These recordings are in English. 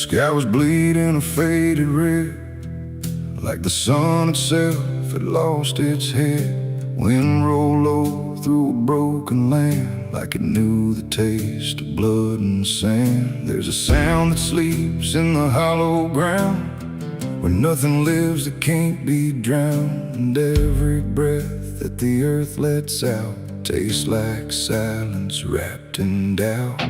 sky was bleeding a faded red, like the sun itself had lost its head. Wind rolled low through a broken land, like it knew the taste of blood and sand. There's a sound that sleeps in the hollow ground, where nothing lives that can't be drowned. And every breath that the earth lets out tastes like silence wrapped in doubt.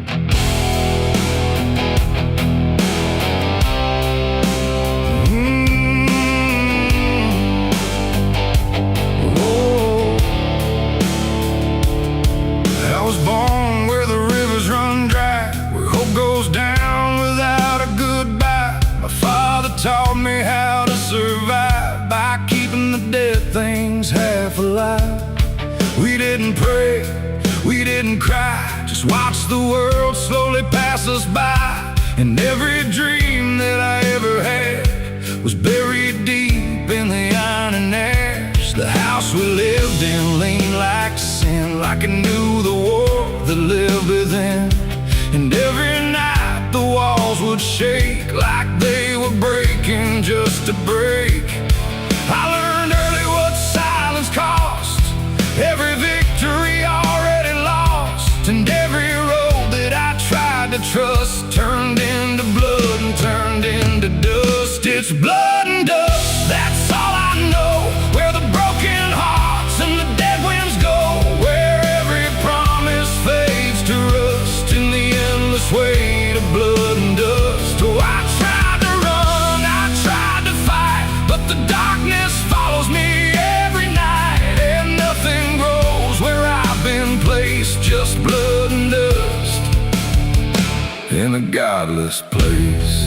I was born where the rivers run dry, where hope goes down without a goodbye. My father taught me how to survive by keeping the dead things half alive. We didn't pray, we didn't cry, just watch the world slowly pass us by. And every dream that I ever had was buried deep in the iron and ash. The house we lived in leaned like sin, like it knew the war that lived within. And every night the walls would shake like they were breaking just to break. I learned early what silence cost, every victory already lost. And every road that I tried to trust turned into blood and turned into dust. It's blood and dust, that's all I know. Where the broken hearts and the dead winds go, where every promise fades to rust in the endless weight of blood and dust. Oh, I tried to run, I tried to fight, but the darkness follows me every night. And nothing grows where I've been placed, just blood and dust in a godless place.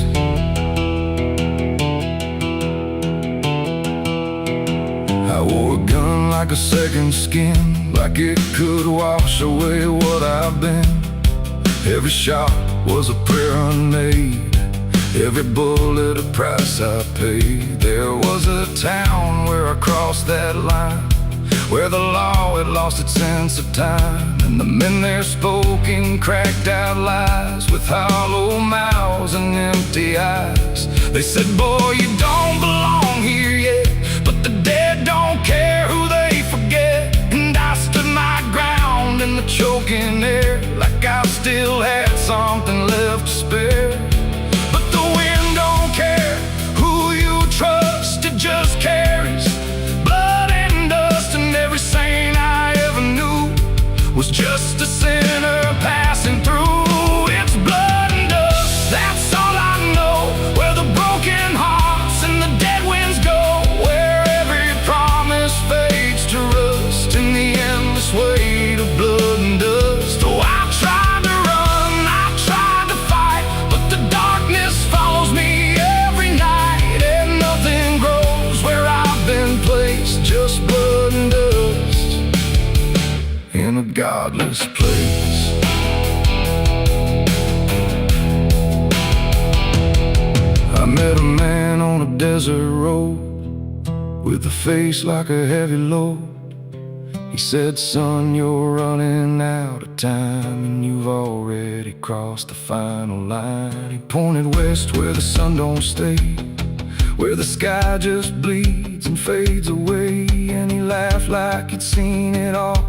I wore a gun like a second skin, like it could wash away what I've been. Every shot was a prayer unmade, every bullet a price I paid. There was a town where I crossed that line, where the law had lost its sense of time. And the men there spoke in cracked out lies, with hollow mouths and empty eyes. They said, boy, you don't belong here yet, but the dead don't care who they forget. And I stood my ground in the choking air, like I still had something left to spare. But the wind don't care who you trust, it just carries blood and dust. And every saint I ever knew was just a sinner passing through. It's blood and dust, that's all I know. Where the broken hearts and the dead winds go, where every promise fades to rust in the endless weight of blood and dust. Oh, I tried to run, I tried to fight, but the darkness follows me every night. And nothing grows where I've been placed, just blood and dust in a godless place. I met a man on a desert road, with a face like a heavy load. He said, son, you're running out of time, and you've already crossed the final line. He pointed west where the sun don't stay, where the sky just bleeds and fades away. And he laughed like he'd seen it all,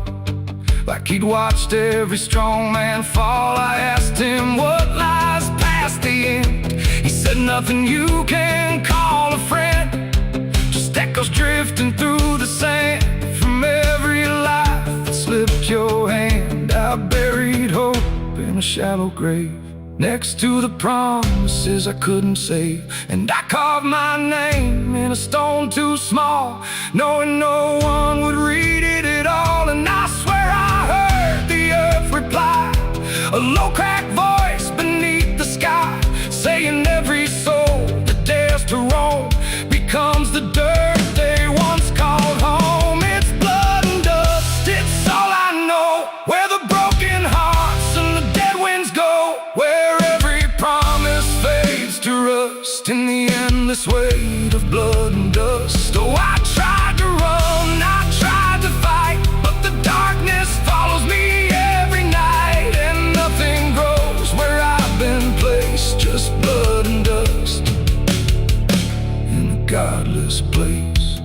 like he'd watched every strong man fall. I asked him what lies past the end. He said, nothing you can call a friend, just echoes drifting through the sand from every life that slipped your hand. I buried hope in a shallow grave, next to the promises I couldn't save. And I carved my name in a stone too small, knowing no one would read it at all. And I swear I heard the earth reply, a low cracked voice beneath the sky, saying every soul that dares to roam becomes the dirt they once called home. It's blood and dust, it's all I know. Where the broken hearts and the dead winds go, where every promise fades to rust in the endless weight of blood and dust. Oh, I tried to run, I tried to fight, but the darkness follows me every night. And nothing grows where I've been placed, just blood and dust. godless place.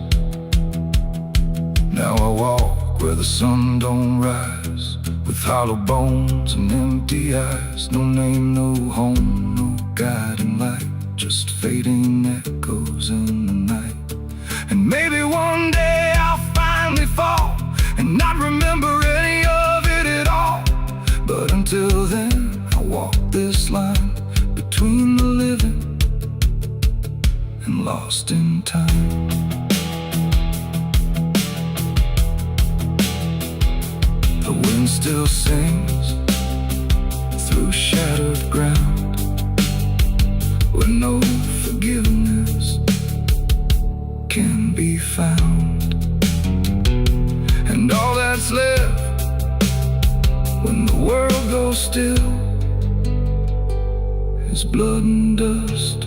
Now I walk where the sun don't rise, with hollow bones and empty eyes. No name, no home, no guiding light, just fading echoes in the night. And maybe one day I'll finally fall and not remember any of it at all. But until then, I walk this line between the living and lost in time. The wind still sings through shattered ground, where no forgiveness can be found. And all that's left when the world goes still is blood and dust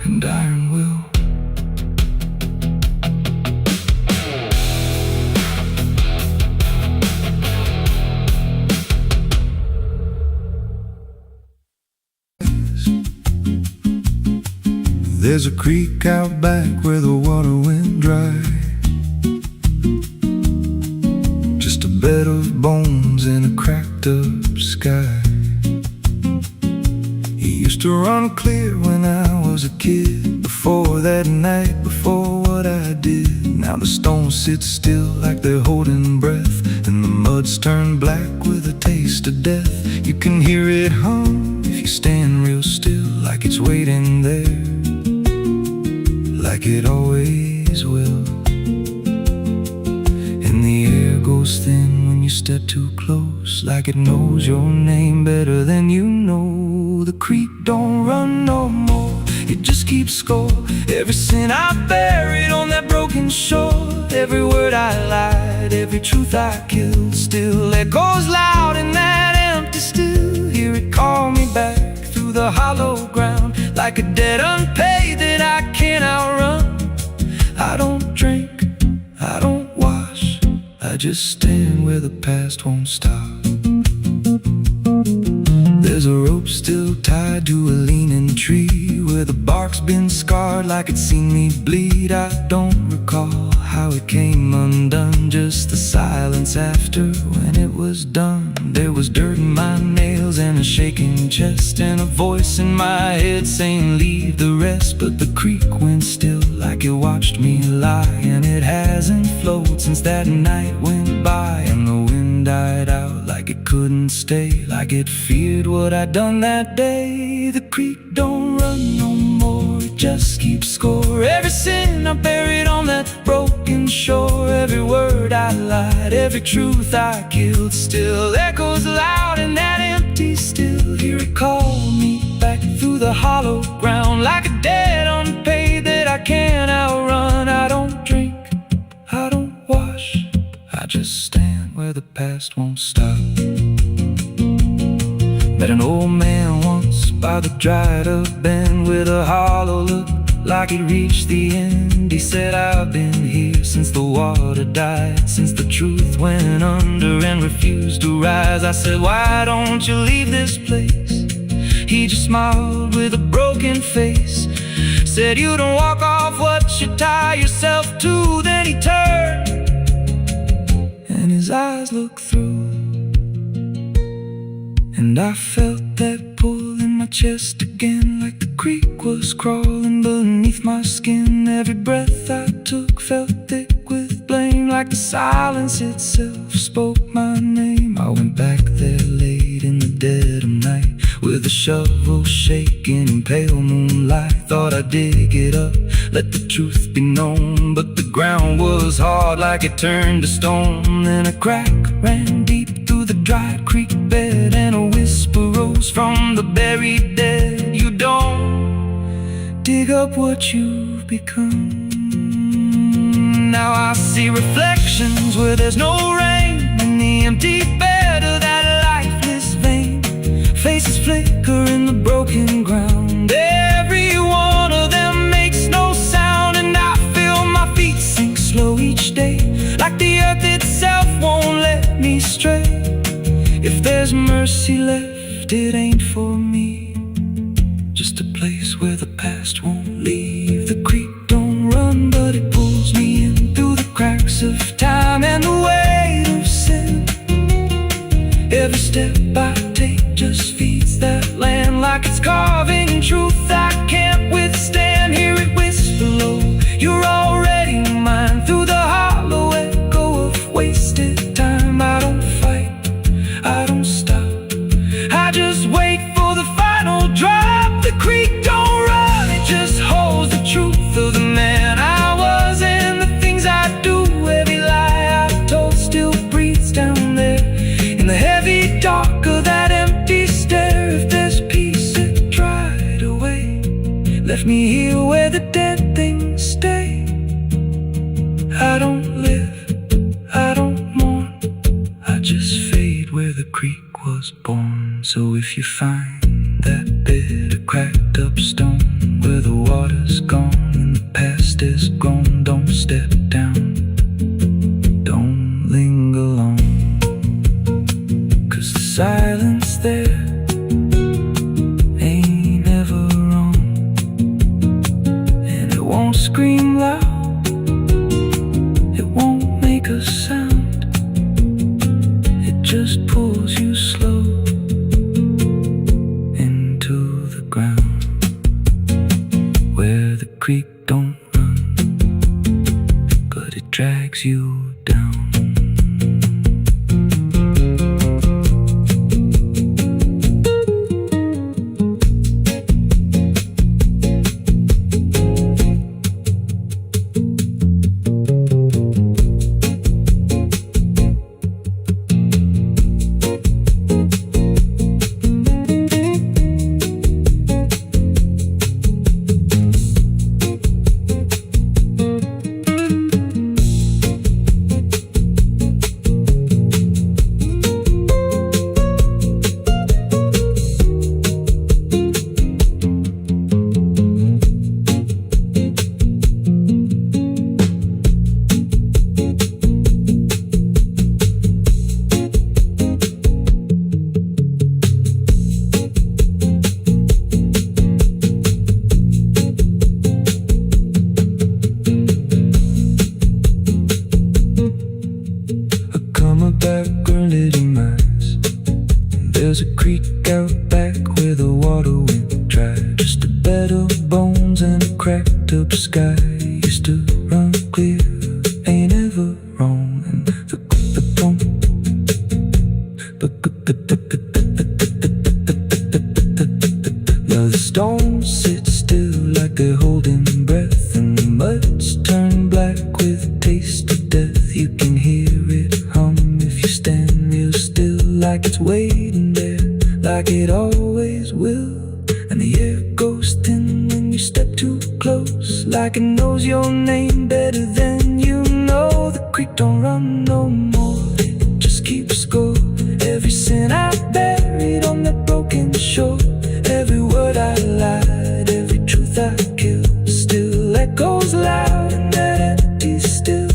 and iron will. There's a creek out back where the water went dry, just a bed of bones in a cracked up sky. He used to run clear when I was a kid, before that night, before what I did. Now the stones sit still like they're holding breath, and the mud's turned black with a taste of death. You can hear it hum if you stand real still, like it's waiting there, like it always will. And the air goes thin when you step too close, like it knows your name better than you know. The creek don't run no more, it just keeps score. Every sin I buried on that broken shore, every word I lied, every truth I killed, still echoes loud in that empty still. Hear it call me back through the hollow ground, like a debt unpaid that I can't outrun. I don't drink, I don't wash, I just stand where the past won't stop. There's a rope still tied to a leaning tree, where the bark's been scarred like it's seen me bleed. I don't recall how it came undone, just the silence after when it was done. There was dirt in my nails and a shaking chest, and a voice in my head saying leave the rest. But the creek went still like it watched me lie, and it hasn't flowed since that night went by. And the wind died out like it couldn't stay, like it feared what I'd done that day. The creek don't run no more, it just keeps score. Every sin I buried on that broken shore, every word I lied, every truth I killed, still echoes loud in that empty still. Hear it call me back through the hollow ground, like a debt unpaid that I can't outrun. I don't drink, I don't wash, I just stand where the past won't stop. Met an old man once by the dried up bend, with a hollow look like it reached the end. He said, I've been here since the water died, since the truth went under and refused to rise. I said, why don't you leave this place? He just smiled with a broken face, said, you don't walk off what you tie yourself to. Then he turned and his eyes looked through, and I felt that pull in my chest again, like the creek was crawling beneath my skin. Every breath I took felt thick with blame, like the silence itself spoke my name. I went back there late in the dead of night, with a shovel shaking in pale moonlight. Thought I'd dig it up, let the truth be known, but the ground was hard like it turned to stone. Then a crack ran deep through the dried creek bed, and a whisper rose from the buried dead. You don't dig up what you've become. Now I see reflections where there's no rain, in the empty bed of that lifeless vein. Faces flicker in the broken ground, every one of them makes no sound. And I feel my feet sink slow each day, like the earth itself won't let me stray. If there's mercy left, it ain't for me, just a place where the past won't leave. be where the dead things stay. I don't live, I don't mourn, I just fade where the creek was born. So if you find that bit of cracked up stone where the water's gone and the past is grown, don't step down, don't linger long, 'cause the silence there ain't ever wrong, and it won't scream loud, it won't make a sound, it just pulls you slow into the ground, where the creek don't run, but it drags you down. There's a creek out back where the water went dry, just a bed of bones and a cracked up sky. Used to run clear, ain't ever wrong, and the stones sit still like they're holding breath, and the mud's turned black with a taste of death. You can hear it hum if you stand real still, like it's waiting there, like it always will. And the air goes thin when you step too close, like it knows your name better than you know. The creek don't run no more, it just keeps score. Every sin I buried on that broken shore, every word I lied, every truth I killed, still echoes loud in that empty still.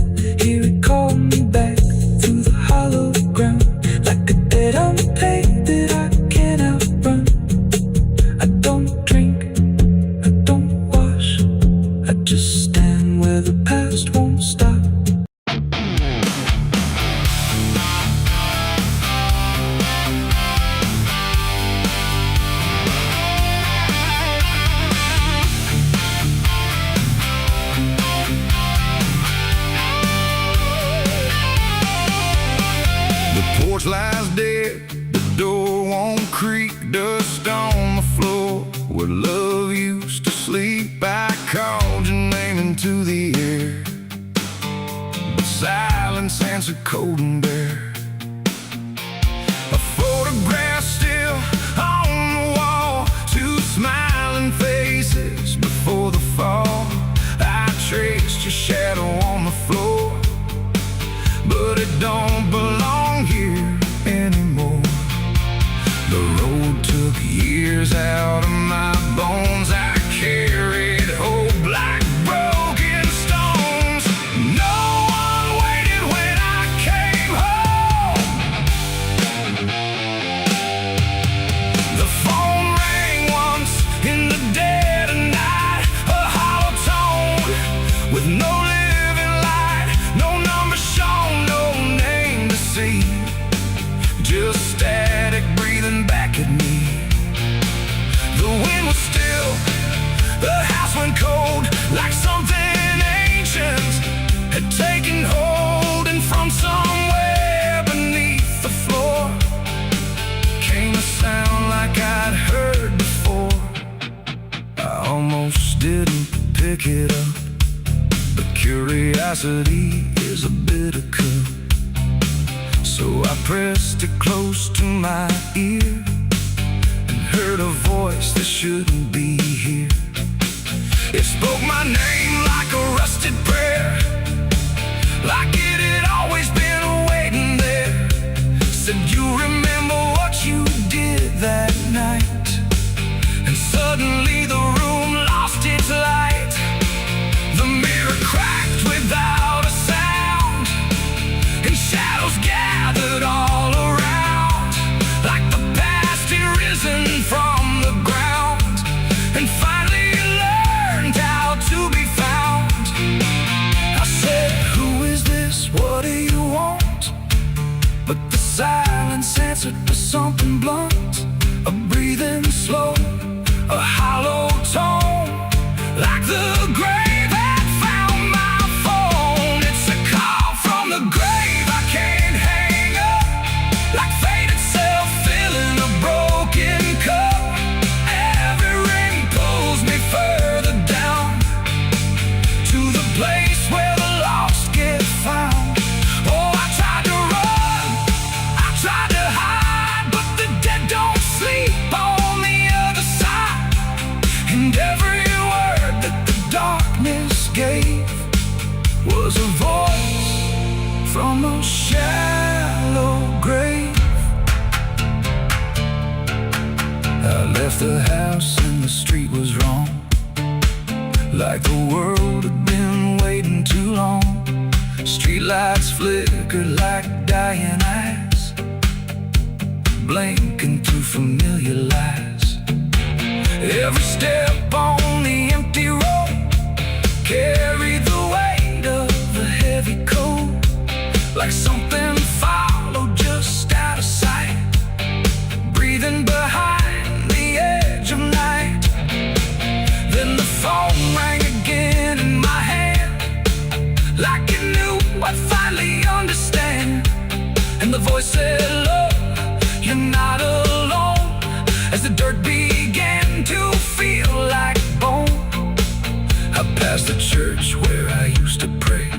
Hear it call me back through the hollow ground, like a debt unpaid that I can't outrun. I don't drink, I don't wash, I just stand where the past won't stop. The porch lies dead, the door won't creak, dust on the floor where love used to sleep. I called your name into the air, but silence answered cold and bare. A photograph still on the wall, two smiling faces before the fall. I traced your shadow on the floor, but it don't belong here anymore. The road took years out of my bones. I carried hope like broken stones. No one waited when I came home. The phone rang once in the dead of night, a hollow tone with no living light, no number shown, no name to see, just static breathing back at me. The wind was still, the house went cold, like something ancient had taken hold, and from somewhere beneath the floor came a sound like I'd heard before. I almost didn't pick it up, but curiosity is a bitter cup. So I pressed it close to my ear and heard a voice that shouldn't be here. It spoke my name like a rusted prayer, like it had always been waiting there. Said, you remember what you did that night? And suddenly the room lost its light. The mirror cracked without a sound, and shadows gathered all around, like the past had risen from the ground and finally learned how to be found. I said, who is this? What do you want? But the silence answered with something blunt, a breathing slow, a hollow tone, like the grave had found my phone. It's a call from the grave I can't hang up, like fate itself filling a broken cup. Every ring pulls me further down to the place where the lost get found. Oh, I tried to run, I tried to hide, but the dead don't sleep on the other side. And every word that the darkness gave was a voice from a shallow grave. I left the house and the street was wrong, like the world had been waiting too long. Streetlights flickered like dying eyes, blinking through familiar lies. Every step on the empty road carried the weight of a heavy coat, like something followed just out of sight, breathing behind the edge of night. Then the phone rang again in my hand, like it knew I'd finally understand. And the voice said, look, you're not alone. As the dirt began to feel like bone, I passed the church where I used to pray,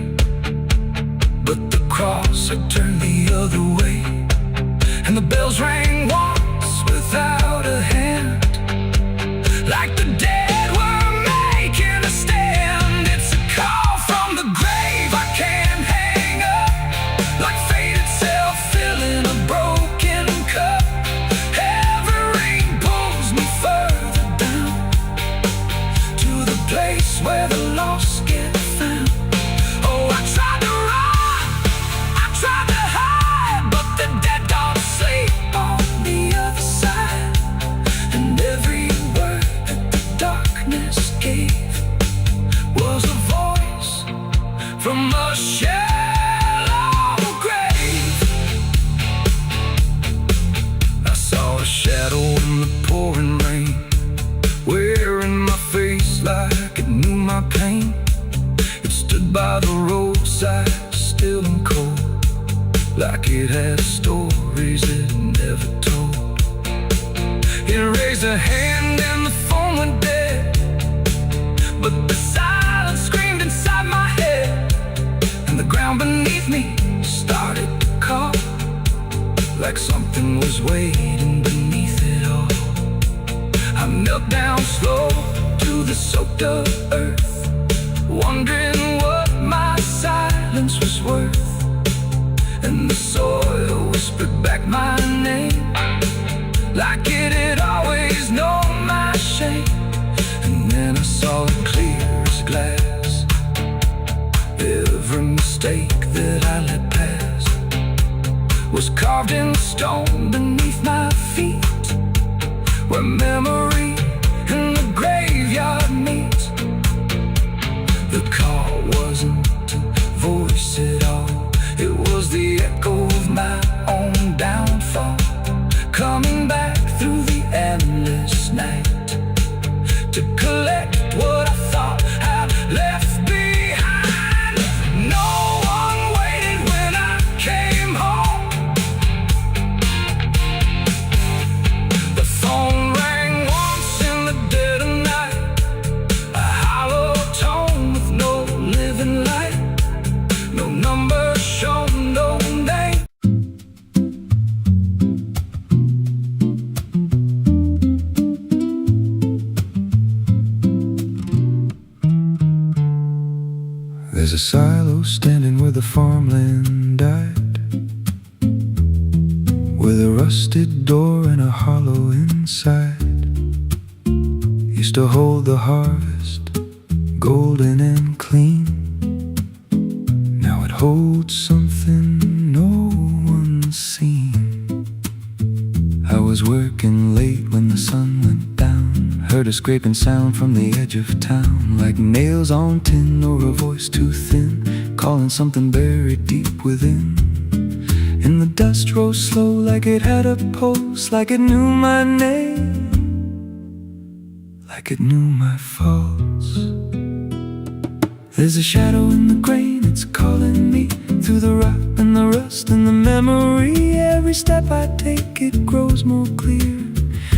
but the cross had turned the other way. And the bells rang once without a hand, like the dead were making a stand. It's a call from the grave I can't hang up, like fate itself filling a broken cup. Every ring pulls me further down to the place where the lost get found. Oh, I tried to run, I tried to hide, but the dead don't sleep on the other side. And every word that the darkness gave was a voice from a shallow grave. I saw a shadow in the pouring rain, wearing my face like it knew my pain. It stood by the roadside, still and cold, like it had stories it never told. It raised a hand and the phone went dead, but the silence screamed inside my head, and the ground beneath me started to call, like something was waiting beneath it all. I knelt down slow to the soaked up earth, wondering what my silence was worth. And the soil whispered back my name, like it had always known my shame. And then I saw it clear as glass, every mistake that I let pass was carved in stone beneath my feet, where memory and the graveyard meet. The call wasn't a voice at all, it was the echo of my own downfall, coming back through the endless night to collect what I thought I'd left behind. No one waited when I came home. The phone rang once in the dead of night, There's a silo standing where the farmland died, with a rusted door and a hollow inside. Used to hold the harvest, golden and clean. Now it holds something no one's seen. I was working late when the sun went down, heard a scraping sound from the edge of town, like nails on tin or a voice too thin, calling something buried deep within. And the dust rose slow like it had a pulse, like it knew my name, like it knew my faults. There's a shadow in the grain, it's calling me through the rot and the rust and the memory. Every step I take, it grows more clear,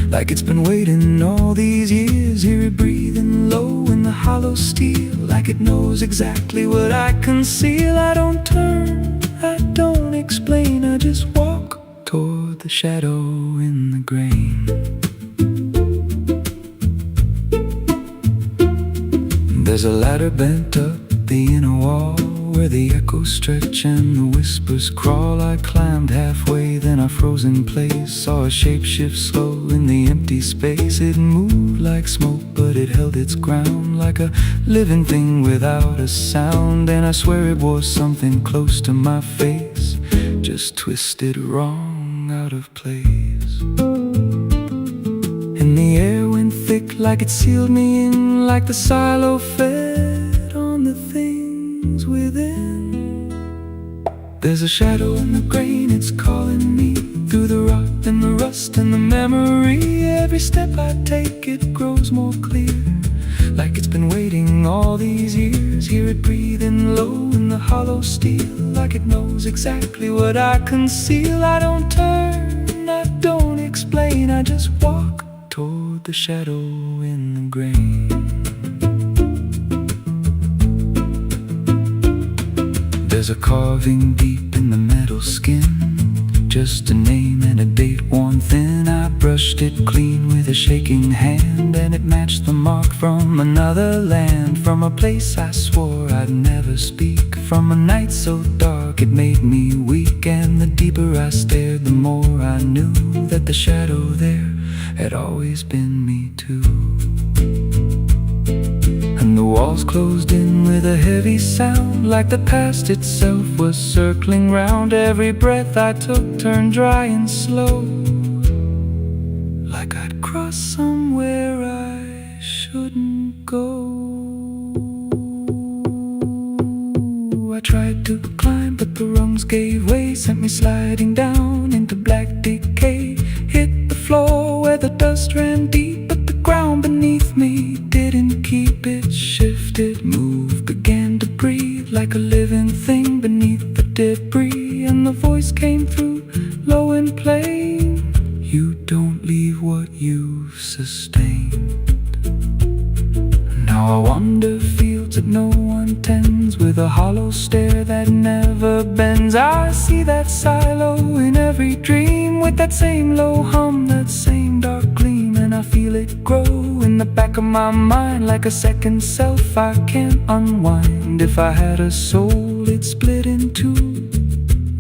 like it's been waiting all these years. Hear it breathing low in the hollow steel, like it knows exactly what I conceal. I don't turn, I don't explain, I just walk toward the shadow in the grain. There's a ladder bent up the inner wall, where the echoes stretch and the whispers crawl. I climbed halfway, then I froze in place, saw a shape shift slow in the empty space. It moved like smoke, but it held its ground, like a living thing without a sound. And I swear it was something close to my face, just twisted wrong, out of place. And the air went thick, like it sealed me in, like the silo fed on the things within. There's a shadow in the grain, it's calling me through the rot and the rust and the memory. Every step I take, it grows more clear, like it's been waiting all these years. Hear it breathing low in the hollow steel, like it knows exactly what I conceal. I don't turn, I don't explain, I just walk toward the shadow in the grain. There's a carving deep in the metal skin, just a name and a date worn thin. I brushed it clean with a shaking hand, and it matched the mark from another land, from a place I swore I'd never speak, from a night so dark it made me weak. And the deeper I stared, the more I knew that the shadow there had always been me too. And the walls closed in with a heavy sound, like the past itself was circling round. Every breath I took turned dry and slow, like I'd crossed somewhere I shouldn't go. I tried to climb, but the rungs gave way, sent me sliding down into black decay. Hit the floor where the dust ran deep, but the ground beneath me didn't keep. It shifted, moved, began to breathe, like a living thing beneath the debris. And the voice came through, low and plain: you don't leave what you've sustained. Now I wander fields that no one tends, with a hollow stare that never bends. I see that silo in every dream, with that same low hum, that same dark gleam. And I feel it grow in the back of my mind, like a second self I can't unwind. If I had a soul, it'd split in two.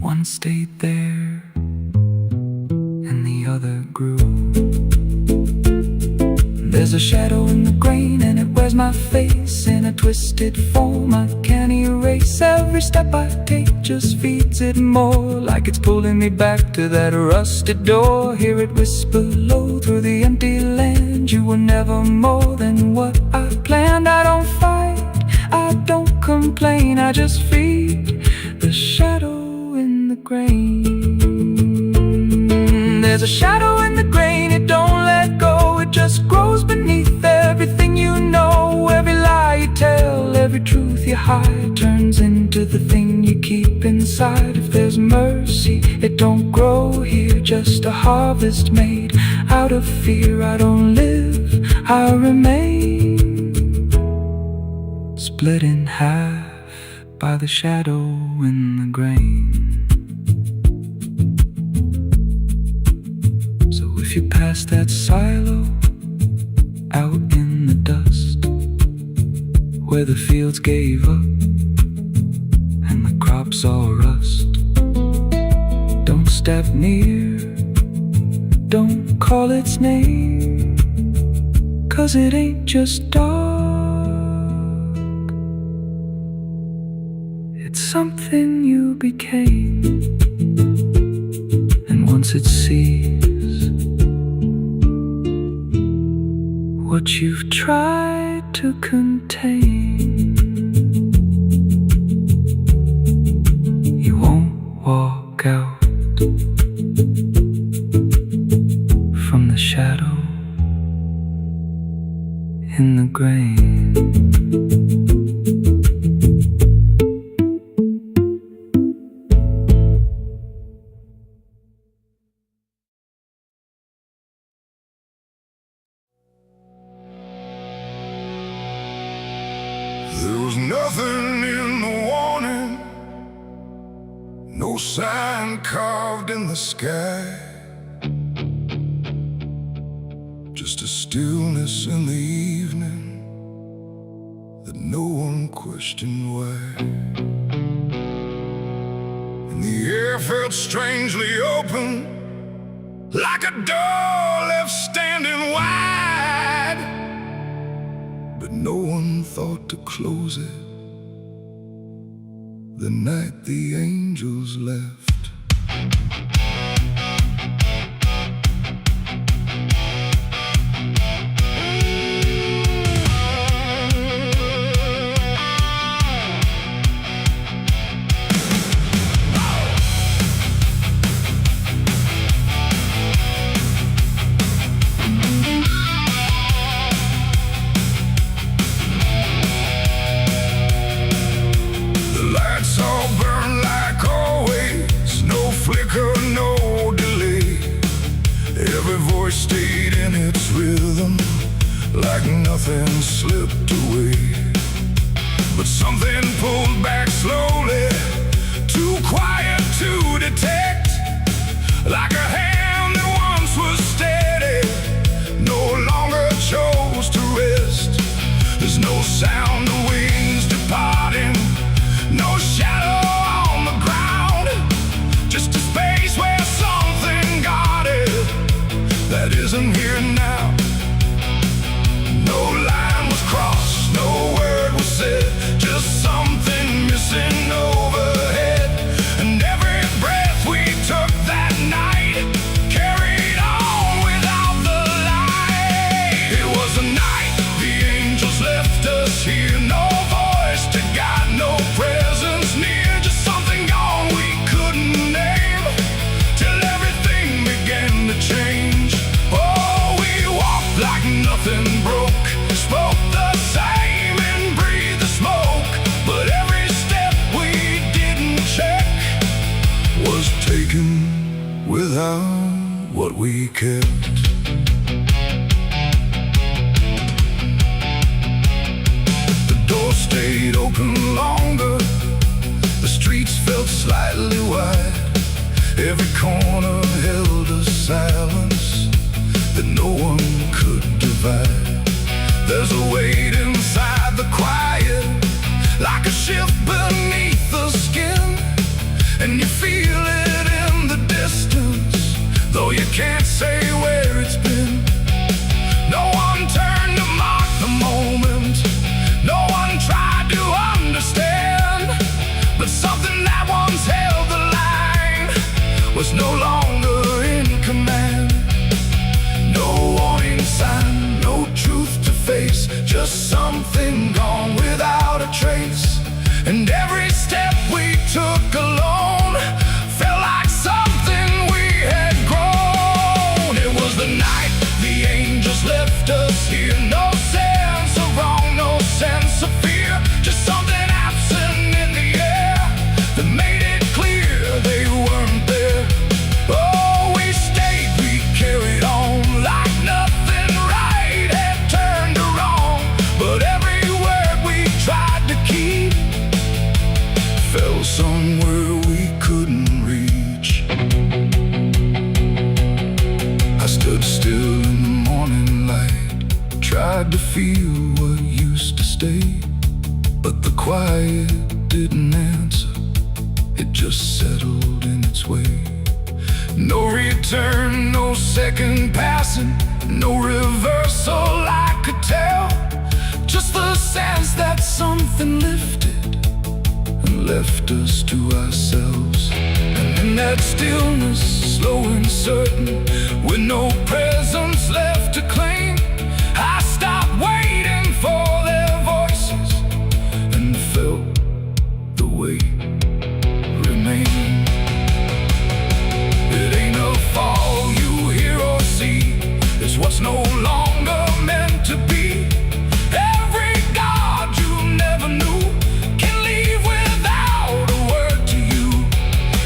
One stayed there, and the other grew. There's a shadow in the grain, and it wears my face in a twisted form I can't erase. Every step I take just feeds it more, like it's pulling me back to that rusted door. Hear it whisper low through the empty land: you were never more than what I planned. I don't fight, I don't complain, I just feed the shadow in the grain. There's a shadow in the grain, it don't let go, it just grows beneath everything you know. Every lie you tell, every truth you hide, turns into the thing you keep inside. If there's mercy, it don't grow here, just a harvest made out of fear. I don't live, I remain, split in half by the shadow in the grain. If you pass that silo out in the dust, where the fields gave up lips all rust. Don't step near, don't call its name, 'cause it ain't just dark, it's something you became. And once it sees what you've tried to contain, you won't walk out from the shadow in the grain. There was nothing in the warning, no sign carved in the sky, just a stillness in the evening that no one questioned why. And the air felt strangely open, like a door left standing wide, but no one thought to close it the night the angels left. Stayed in its rhythm, like nothing slipped away. But something pulled back slowly, too quiet to detect, like a hand that once was steady, no longer chose to rest. There's no sound of wings departing, no shadow on the ground, just a space where something guarded that isn't here now. No line was crossed, no word was said, just something missing overhead. And every breath we took that night carried on without the light. It was the night the angels left us here, no voice to guide, no presence near, just something gone we couldn't name, till everything began to change. Like nothing broke, spoke the same and breathed the smoke, but every step we didn't check was taken without what we kept. The door stayed open longer, the streets felt slightly wide, every corner held a silence that no one could divide. There's a weight inside the quiet, like a shift beneath the skin, and you feel it in the distance, though you can't say where it's been. No one turned to mark the moment, no one tried to understand, but something that once held the line was no longer in command. No warning sign, no truth to face, just something gone without a trace. And every step we took alone felt like something we had grown. It was the night the angels left us here, no sense of wrong, no sense of fear, just something absent in the air that made it clear they weren't there. Oh, we stayed, we carried on, like nothing right had turned to wrong, but every word we tried to keep fell somewhere we couldn't reach. I stood still in the morning light, tried to feel what used to stay, but the quiet didn't answer. it just settled in its way. No return, no second passing, no reversal I could tell. Just the sense that something lifted and left us to ourselves. And in that stillness, slow and certain, with no presence left to claim, I stopped waiting for their voices and felt the weight remain. It ain't a fall you hear or see, it's what's no longer meant to be. Every God you never knew can leave without a word to you.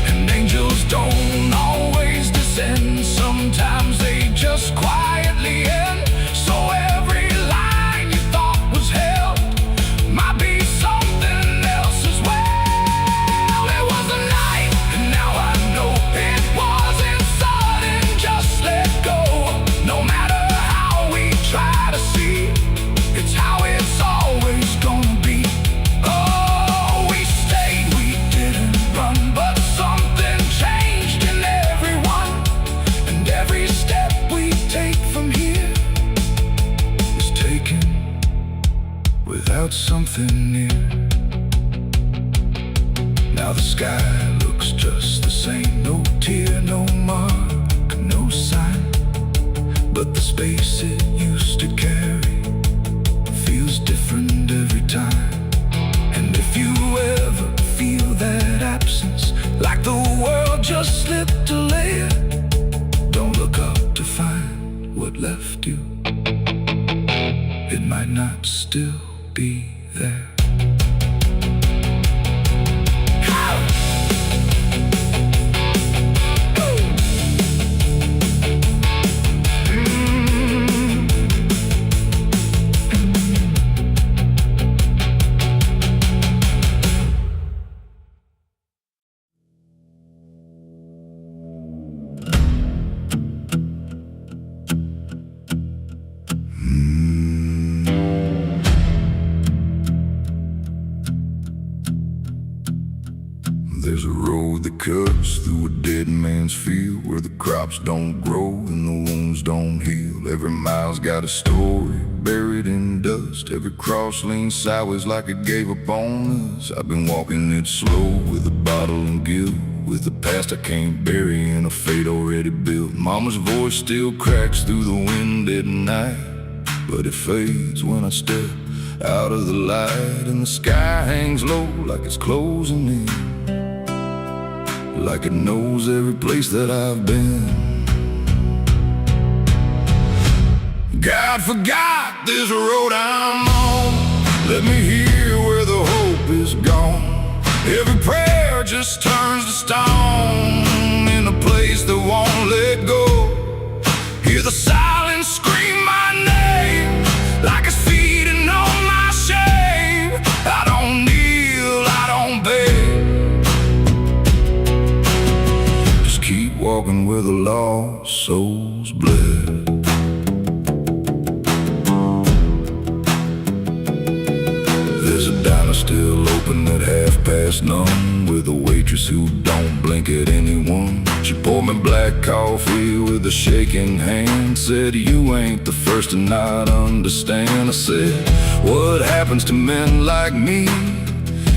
And angels don't always descend, sometimes they just quietly end. So every line you thought was held might be something else as well. It was a night, and now I know it wasn't sudden, just let go. No matter how we try to see, it's how it's always gonna be. Oh, we stayed, we didn't run, but something changed in everyone. And every step we take from here is taken without something near. Now the sky looks just the same, no tear, no mark, no sign. But the space it used to carry feels different every time. And if you ever feel that absence, like the world just slipped a layer, don't look up to find what left you. It might not still be there. There's a road that cuts through a dead man's field, where the crops don't grow and the wounds don't heal. Every mile's got a story buried in dust. Every cross leans sideways like it gave up on us. I've been walking it slow with a bottle and guilt, with the past I can't bury and a fate already built. Mama's voice still cracks through the wind at night, but it fades when I step out of the light. And the sky hangs low like it's closing in, like it knows every place that I've been. God forgot this road I'm on, let me hear where the hope is gone. Every prayer just turns to stone in a place that won't let go. Hear the silence scream my name, like it's feeding on my shame. I don't kneel, I don't beg, keep walking where the lost souls bled. There's a diner still open at none, with a waitress who don't blink at anyone. She poured me black coffee with a shaking hand, said, "You ain't the first to not understand." I said, "What happens to men like me?"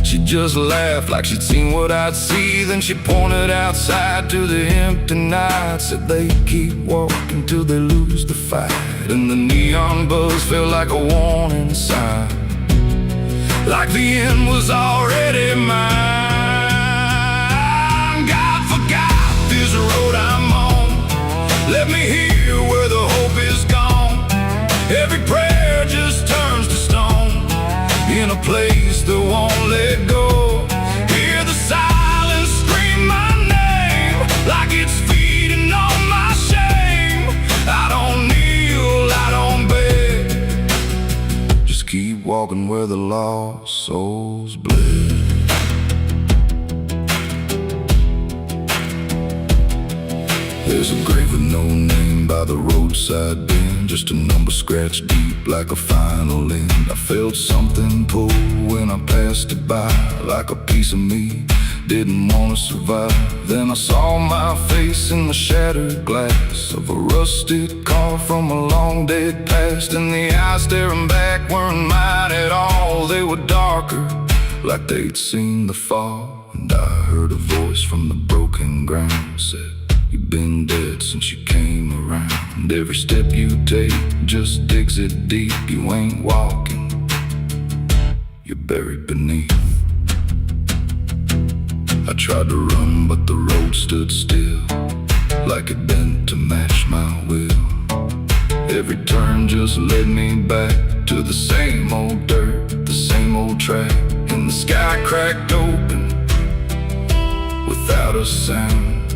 She just laughed like she'd seen what I'd see. Then she pointed outside to the empty night, said they keep walking till they lose the fight. And the neon buzz felt like a warning sign, like the end was already mine. God forgot this road I'm on, let me hear where the hope is gone. Every prayer just turns to stone in a place that won't let go. Hear the silence scream my name, like it's feeding on my shame. I don't kneel, I don't beg, just keep walking where the lost souls bled. There's a grave with no name by the roadside bend, just a number scratched deep like a final end. I felt something pull when I passed it by, like a piece of me didn't want to survive. Then I saw my face in the shattered glass of a rusted car from a long dead past, and the eyes staring back weren't mine at all. They were darker, like they'd seen the fall. And I heard a voice from the broken ground said, "You've been dead since you came around. And every step you take just digs it deep. You ain't walking, you're buried beneath." I tried to run, but the road stood still, like it bent to match my will. Every turn just led me back to the same old dirt, the same old track. And the sky cracked open without a sound,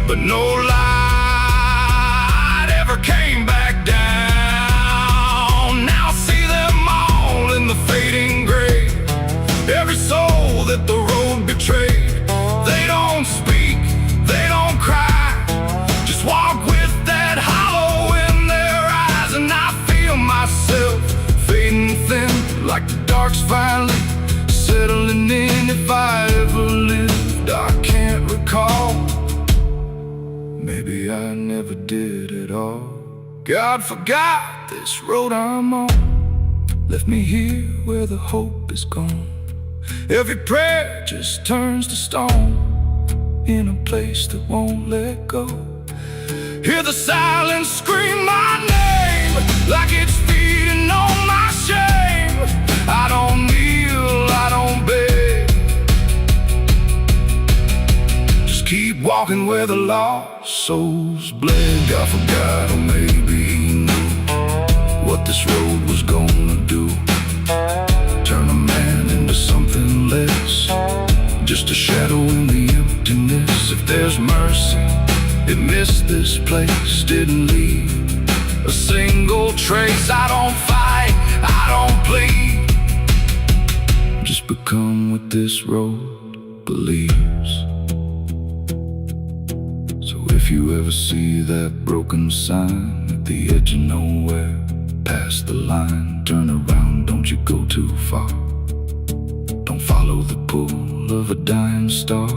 but no light ever came back down. Now I see them all in the fading gray, every soul that the road betrayed. They don't speak, they don't cry, just walk with that hollow in their eyes. And I feel myself fading thin, like the dark's finally settling in. If I ever lived, I can't recall. Maybe I never did at all. God forgot this road I'm on, left me here where the hope is gone. Every prayer just turns to stone, in a place that won't let go. Hear the silence scream my name, like it's feeding on my shame. I don't kneel, I don't beg, just keep walking where the lost souls bled. God forgot, or maybe he knew what this road was gonna do. Turn a man into something less, just a shadow in the emptiness. If there's mercy, it missed this place, didn't leave a single trace. I don't fight, I don't plead, just become what this road believes. So if you ever see that broken sign at the edge of nowhere, past the line, turn around, don't you go too far. Don't follow the pull of a dying star,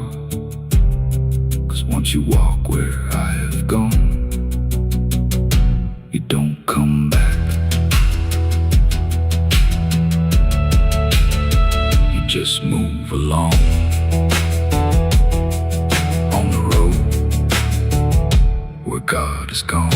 'cause once you walk where I have gone, you don't come back. You just move along on the road where God is gone.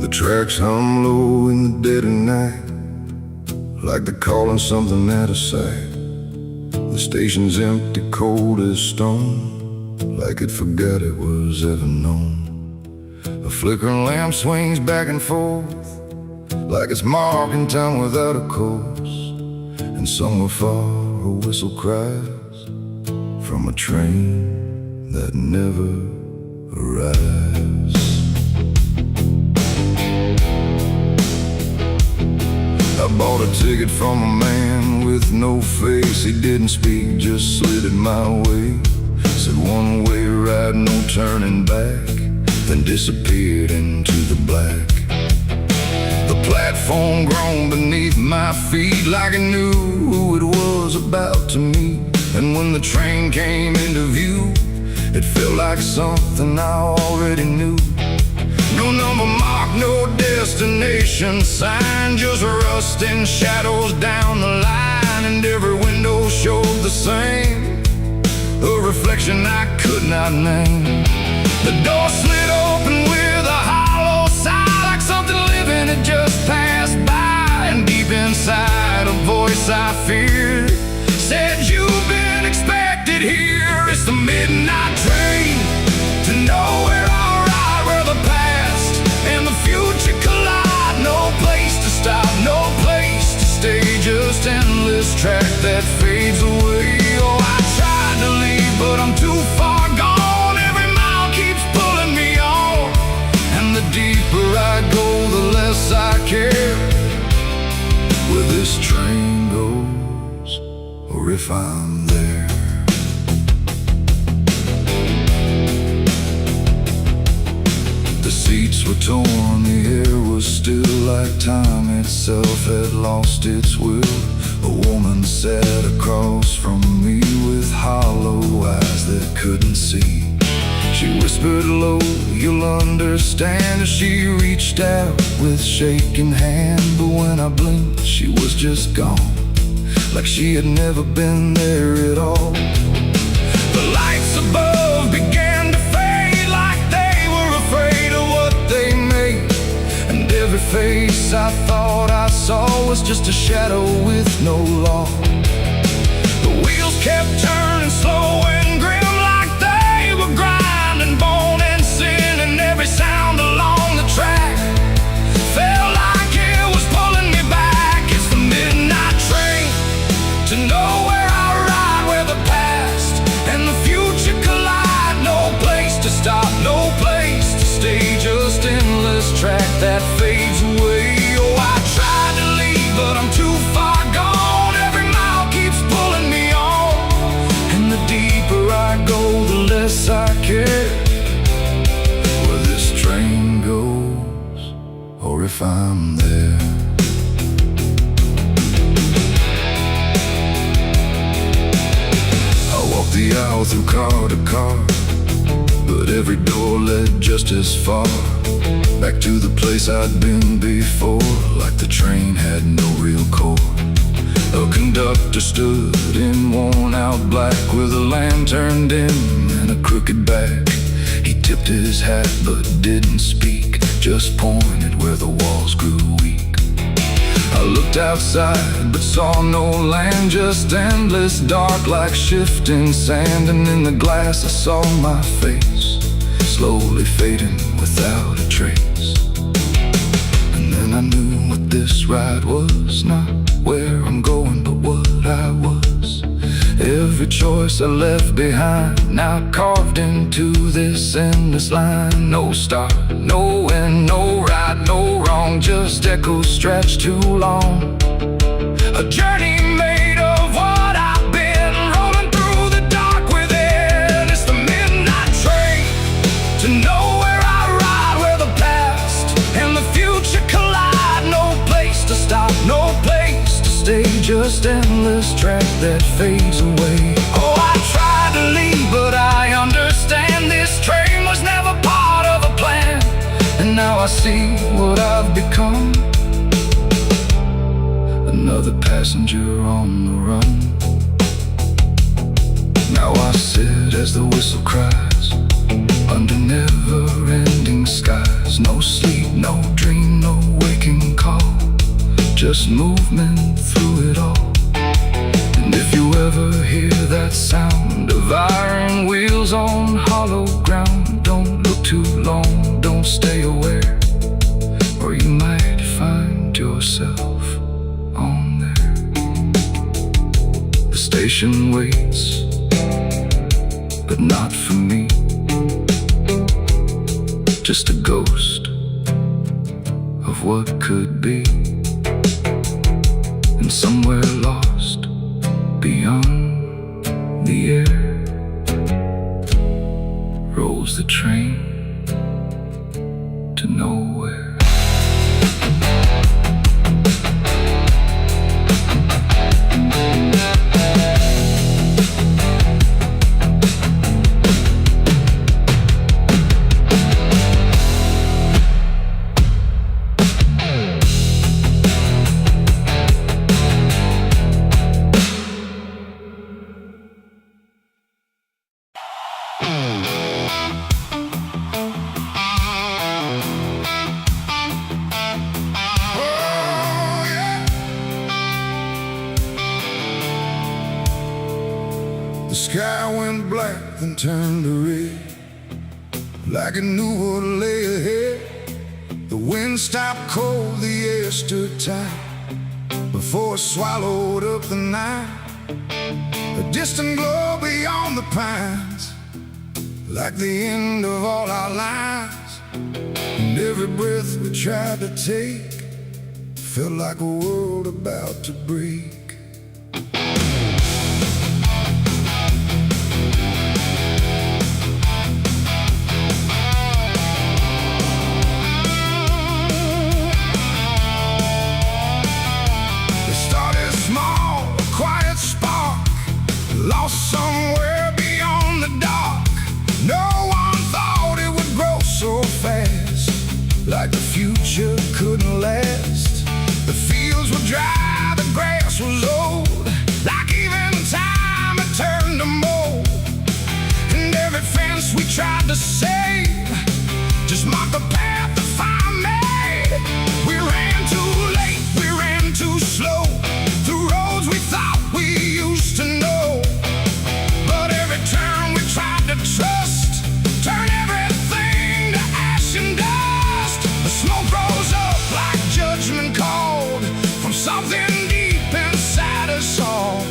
The tracks hum low in the dead of night, like they're calling something out of sight. The station's empty, cold as stone, like it forgot it was ever known. A flickering lamp swings back and forth, like it's marking time without a course. And somewhere far a whistle cries from a train that never arrives. I bought a ticket from a man with no face. He didn't speak, just slid it my way. Said one way ride, no turning back, then disappeared into the black. The platform groaned beneath my feet, like it knew who it was about to meet. And when the train came into view, it felt like something I already knew. No number mark, no destination sign, just rusting shadows down the line. And every window showed the same, a reflection I could not name. The door slid open with a hollow sigh, like something living had just passed by. And deep inside, a voice I feared said, "You've been expected here." It's the midnight train to nowhere, alright, where the past and the future collide. No place to stop, no place to stay, just endless track that fades away. Oh, I tried to leave, but I'm too far gone. Every mile keeps pulling me on, torn, the air was still like time itself had lost its will. A woman sat across from me with hollow eyes that couldn't see. She whispered low, "You'll understand," as she reached out with shaking hand. But when I blinked, she was just gone, like she had never been there at all. The lights above began to fade, like they were afraid of what they made. And every face I thought I saw was just a shadow with no law. The wheels kept turning slow and grim, like they were grinding bone and sin. And every sound along the track felt like it was pulling me back. It's the midnight train to nowhere. I ride where the past and the future collide. No place to stop, no place to stay, just endless track that fades away. Oh, I tried to leave, but I'm too far gone. Every mile keeps pulling me on, and the deeper I go, the less I care where this train goes, or if I'm there. I walked the aisle through car to car, but every door led just as far back to the place I'd been before, like the train had no real core. A conductor stood in worn-out black with a lantern dim and a crooked back. He tipped his hat but didn't speak, just pointed where the walls grew weak. I looked outside but saw no land, just endless dark like shifting sand. And in the glass I saw my face, slowly fading without a trace. And then I knew what this ride was, not where I'm going, but what I was. Every choice I left behind, now carved into this endless line. No start, no end, no right, no wrong, just echoes stretched too long. A journey made of what I've been, rolling through the dark within. It's the midnight train to nowhere. I ride where the past and the future collide. No place to stop, no place to stay, just endless track that fades away. Oh, I tried to leave, but I understand this train was never part of a plan. And now I see what I've become, another passenger on the run. Now I sit as the whistle cries, under never-ending skies. No sleep, no dream, no waking call, just movement through it all. And if you ever hear that sound of iron wheels on hollow ground, don't look too long, don't stay aware, or you might find yourself on there. The station waits, but not for me, just a ghost of what could be. And somewhere lost beyond the air rolls the train to nowhere. The sky went black, then turned to red, like it knew what lay ahead. The wind stopped cold, the air stood tight, before it swallowed up the night. A distant glow beyond the pines, like the end of all our lives. And every breath we tried to take felt like a world about to break. same. Just mark the path the fire made. We ran too late, we ran too slow, through roads we thought we used to know. But every turn we tried to trust, turn everything to ash and dust. The smoke rose up like judgment called from something deep inside us all.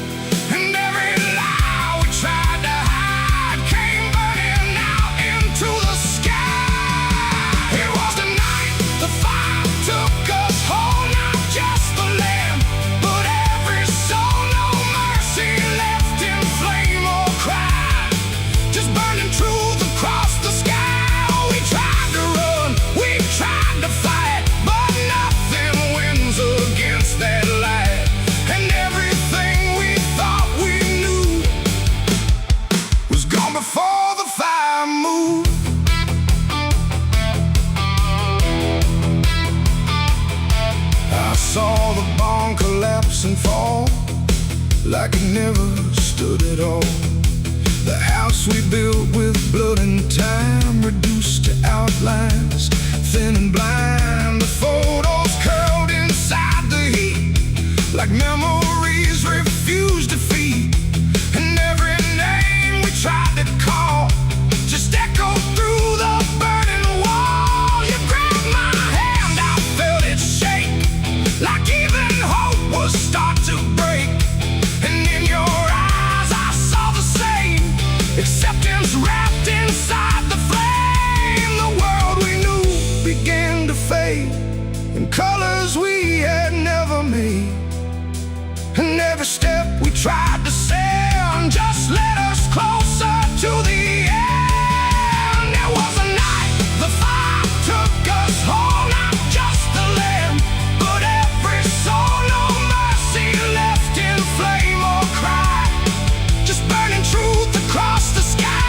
And every lie we tried to hide came burning out into the sky. It was the night the fire took us whole, not just the land, but every soul. No mercy left in flame or cry, just burning truth across the sky. We tried to run, we tried to fight, but nothing wins against that light. And everything we thought we knew was gone before the fire moved. I saw the barn collapse and fall like it never stood at all. The house we built with blood and time reduced to outlines, thin and blind. The photos curled inside the heat like memories refused defeat. And every name we tried to call just echoed through the burning wall. You grabbed my hand, I felt it shake, like even hope was start to break. And in your eyes I saw the same, acceptance wrapped inside the flame. The world we knew began to fade in colors we had never made. And every step we tried to send just led us closer to the end. It was a night the fire took us whole, not just the land, but every soul. No mercy left in flame or cry, just burning truth across the sky.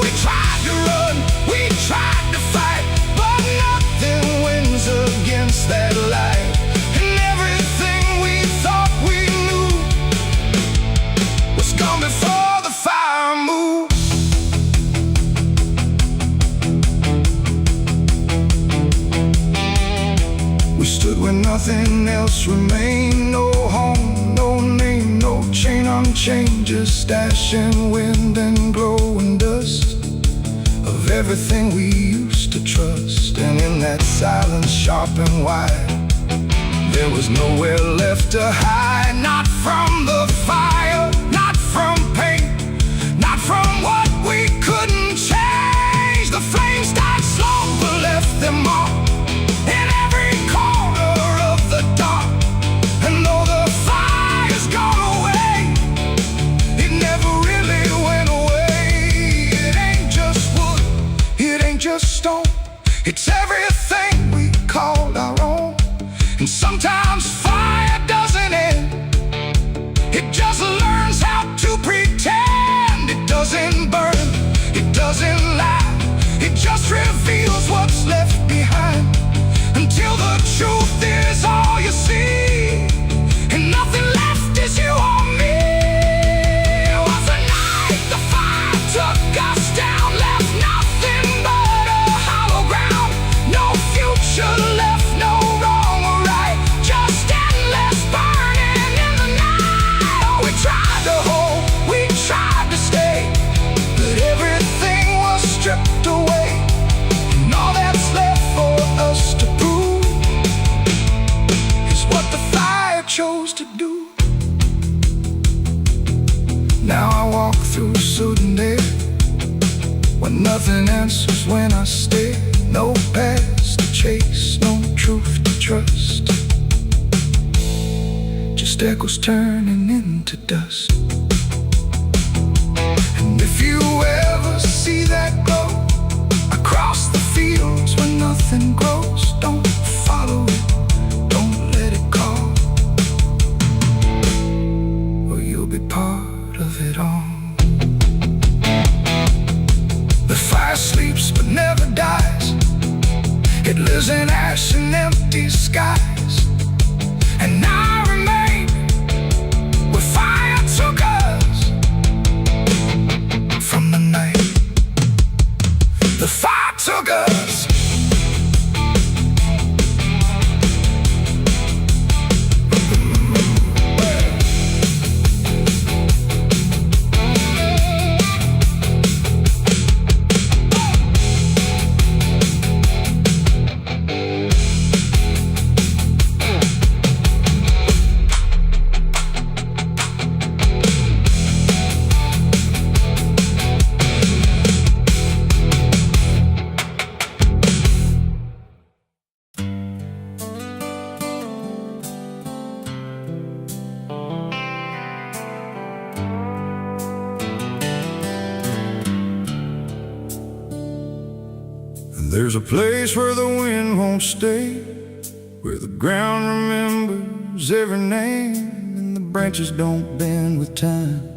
We tried to run, we tried to fight, but nothing wins against that light. And everything we thought we knew was gone before the fire moved. We stood where nothing else remained. No home, no name, no chain unchained, just ash and wind and glowing dust of everything we used to trust. And in that silence, sharp and wide, there was nowhere left to hide. Not from the fire, not from pain, not from what we couldn't change. The flames died slow but left them all in every corner of the dark. And though the fire's gone away, it never really went away. It ain't just wood, it ain't just stone, it's everything we called our own. And sometimes fire doesn't end, it just learns how to pretend. It doesn't burn, it doesn't lie, it just reveals what's left behind, until the truth is all you see, and nothing left is you or me. It was the night the fire took us down, left nothing but a hollow ground. No future left, no wrong or right, just endless burning in the night. Oh, we tried to hold, we tried to stay, but everything was stripped away. And all that's left for us to prove is what the fire chose to do. Now I walk through sudden air, when nothing answers when I stare. No past to chase, no truth to trust, just echoes turning into dust. And if you ever see that glow across the fields where nothing grows, don't follow it, don't let it call, or you'll be part of it all. The fire sleeps but never dies, it lives in ash and empty skies. And I remain where fire took us from the night There's a place where the wind won't stay, where the ground remembers every name, and the branches don't bend with time.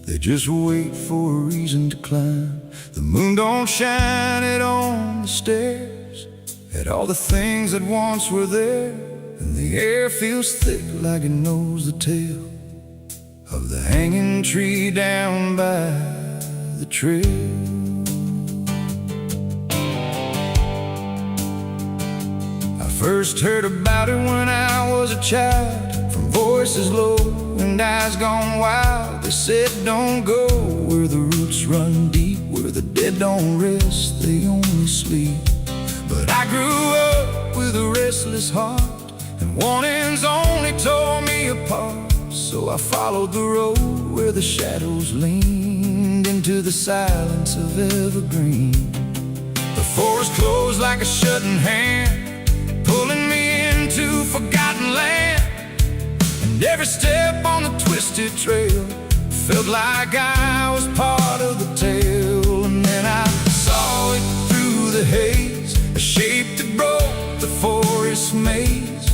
They just wait for a reason to climb. The moon don't shine it on the stairs, at all the things that once were there, and the air feels thick like it knows the tale of the hanging tree down by the trail. First heard about it when I was a child, from voices low and eyes gone wild. They said don't go where the roots run deep, where the dead don't rest, they only sleep. But I grew up with a restless heart, and warnings only tore me apart. So I followed the road where the shadows leaned into the silence of evergreen. The forest closed like a shutting hand, pulling me into forgotten land. And every step on the twisted trail felt like I was part of the tale. And then I saw it through the haze, a shape that broke the forest maze,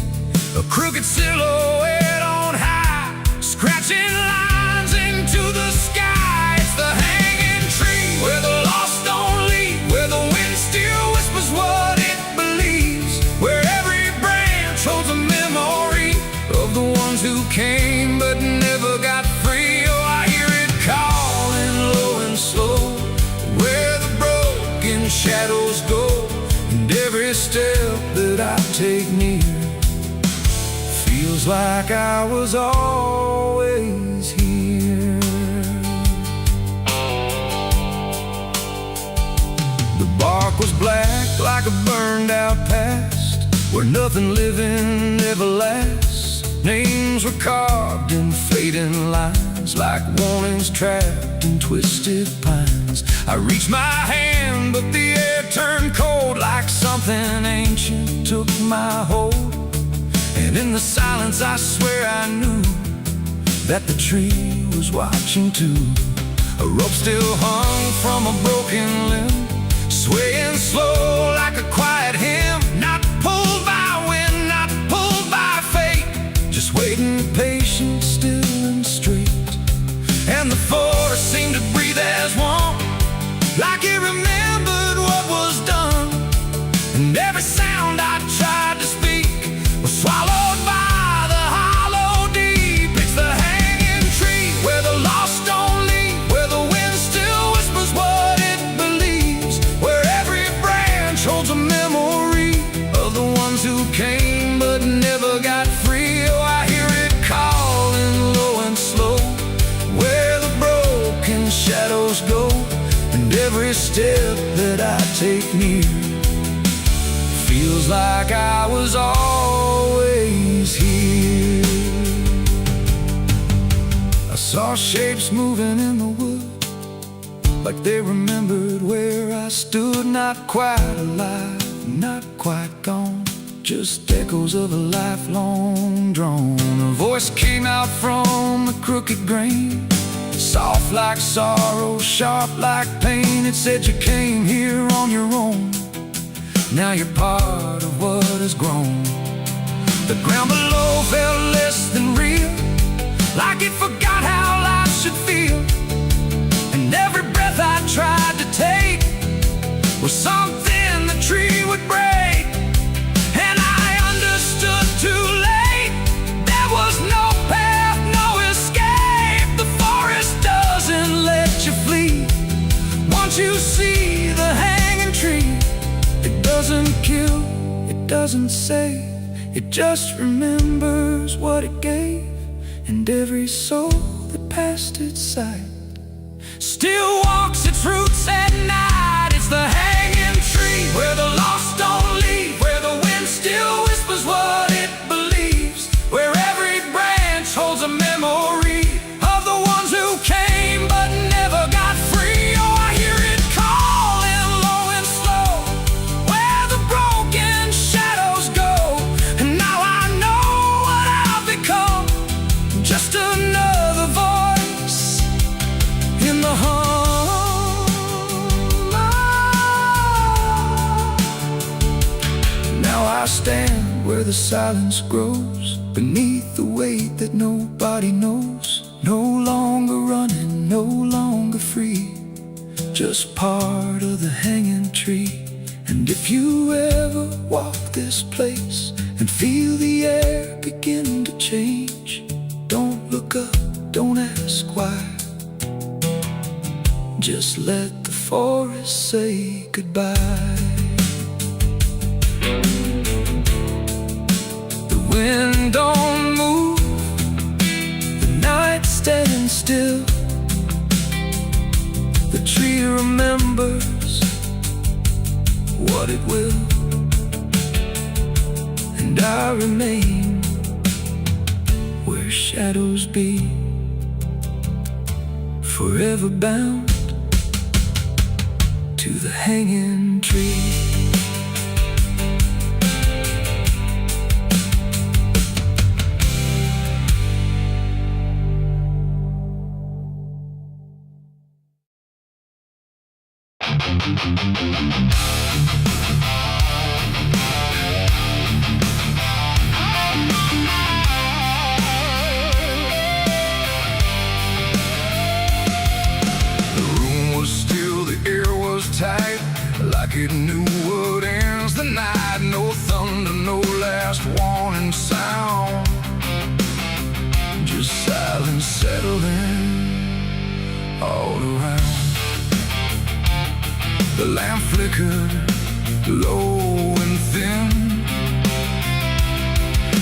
a crooked silhouette on high, scratching lines into the sky. It's the hanging tree where the lost don't leave, where the wind still whispers what it believes, where every branch holds a memory of the ones who came but never got free. Oh, I hear it calling low and slow, where the broken shadows go, and every step that I take near feels like I was always here. The bark was black like a burned out past, where nothing living ever lasts. Names were carved in fading lines, like warnings trapped in twisted pines. I reached my hand, but the air turned cold, like something ancient took my hold. And in the silence I swear I knew that the tree was watching too. A rope still hung from a broken limb, swaying slow like a quiet hymn, not pulled by wind, not pulled by fate, just waiting patient, still and straight. And the forest seemed to breathe as one, like it remembered what was done. And every sound I tried to speak was swallowed by the hollow deep. It's the hanging tree where the lost don't leave, where the wind still whispers what it believes, where every branch holds a memory of the ones who came but never got free. Oh, I hear it calling low and slow, where the broken shadows go, and every step that I take near feels like I was always here. I saw shapes moving in the wood, like they remembered where I stood. Not quite alive, not quite gone, just echoes of a lifelong drone. A voice came out from the crooked grain, soft like sorrow, sharp like pain. It said you came here on your own, now you're part of what has grown. The ground below felt less than real, like it forgot how life should feel. And every breath I tried to take was something the tree would break. And I understood too late, there was no path, no escape. The forest doesn't let you flee. Once you see the hanging tree, it doesn't kill, it doesn't save, it just remembers what it gave. And every soul that passed its sight still walks its roots at night. It's the hanging tree where the lost don't leave, where the wind still whispers what it believes, where every branch holds a memory of the ones who came but never got free. Oh, I hear it calling low and slow, where the broken shadows go. And now I know what I've become, just another voice in the hum where the silence grows beneath the weight that nobody knows. No longer running, no longer free, just part of the hanging tree. And if you ever walk this place and feel the air begin to change, don't look up, don't ask why. Just let the forest say goodbye. The wind don't move, the night's standing still. The tree remembers what it will, and I remain where shadows be, forever bound to the hanging tree. Like it knew what ends the night. No thunder, no last warning sound, just silence settling all around. The lamp flickered low and thin,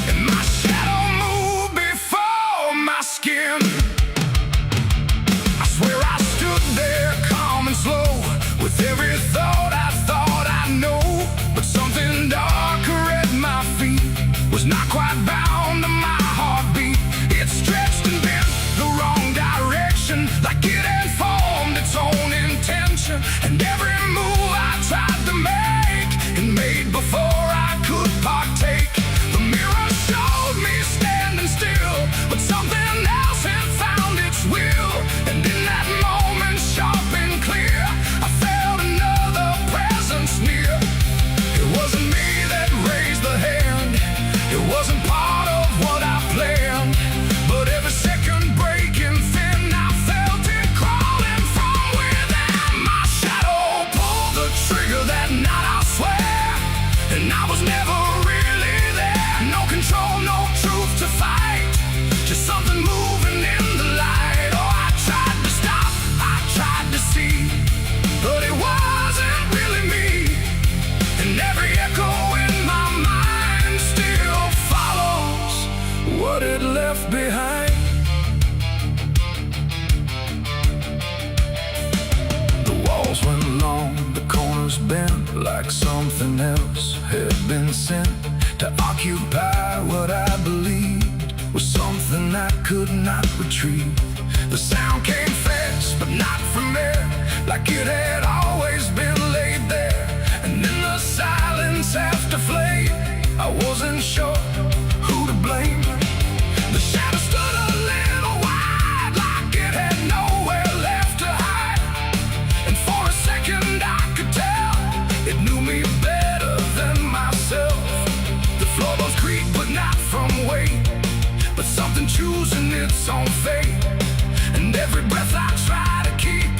and my shadow moved before my skin. I swear I stood there calm and slow, with every thought I know, but something darker at my feet was not quite bound to my heartbeat. It stretched and bent the wrong direction, like it had formed its own intention. And every move I tried to make, and made before I could partake. The mirror showed me standing still, but something else had found its will. And in that moment, sharp and clear, I felt another presence near. It wasn't me that raised the hand, it wasn't part of what I planned, but every second breaking thin, I felt it crawling from within. My shadow pulled the trigger that night, I swear, and I was never really there. No control, no truth to fight, just something moving in the light. Oh, I tried to stop, I tried to see, but it wasn't really me. And every echo in my mind still follows what it left behind. The walls went long, the corners bent, like something else had been sent to occupy what I believed was something I could not retrieve. The sound came fast, but not from there, like it had always been laid there. And in the silence after flame, I wasn't sure who to blame. The shadow stood a little wide, like it had nowhere left to hide. And for a second I could tell it knew me better than myself. The floorboards creaked, but not from weight, but something choosing its own fate. And every breath I try to keep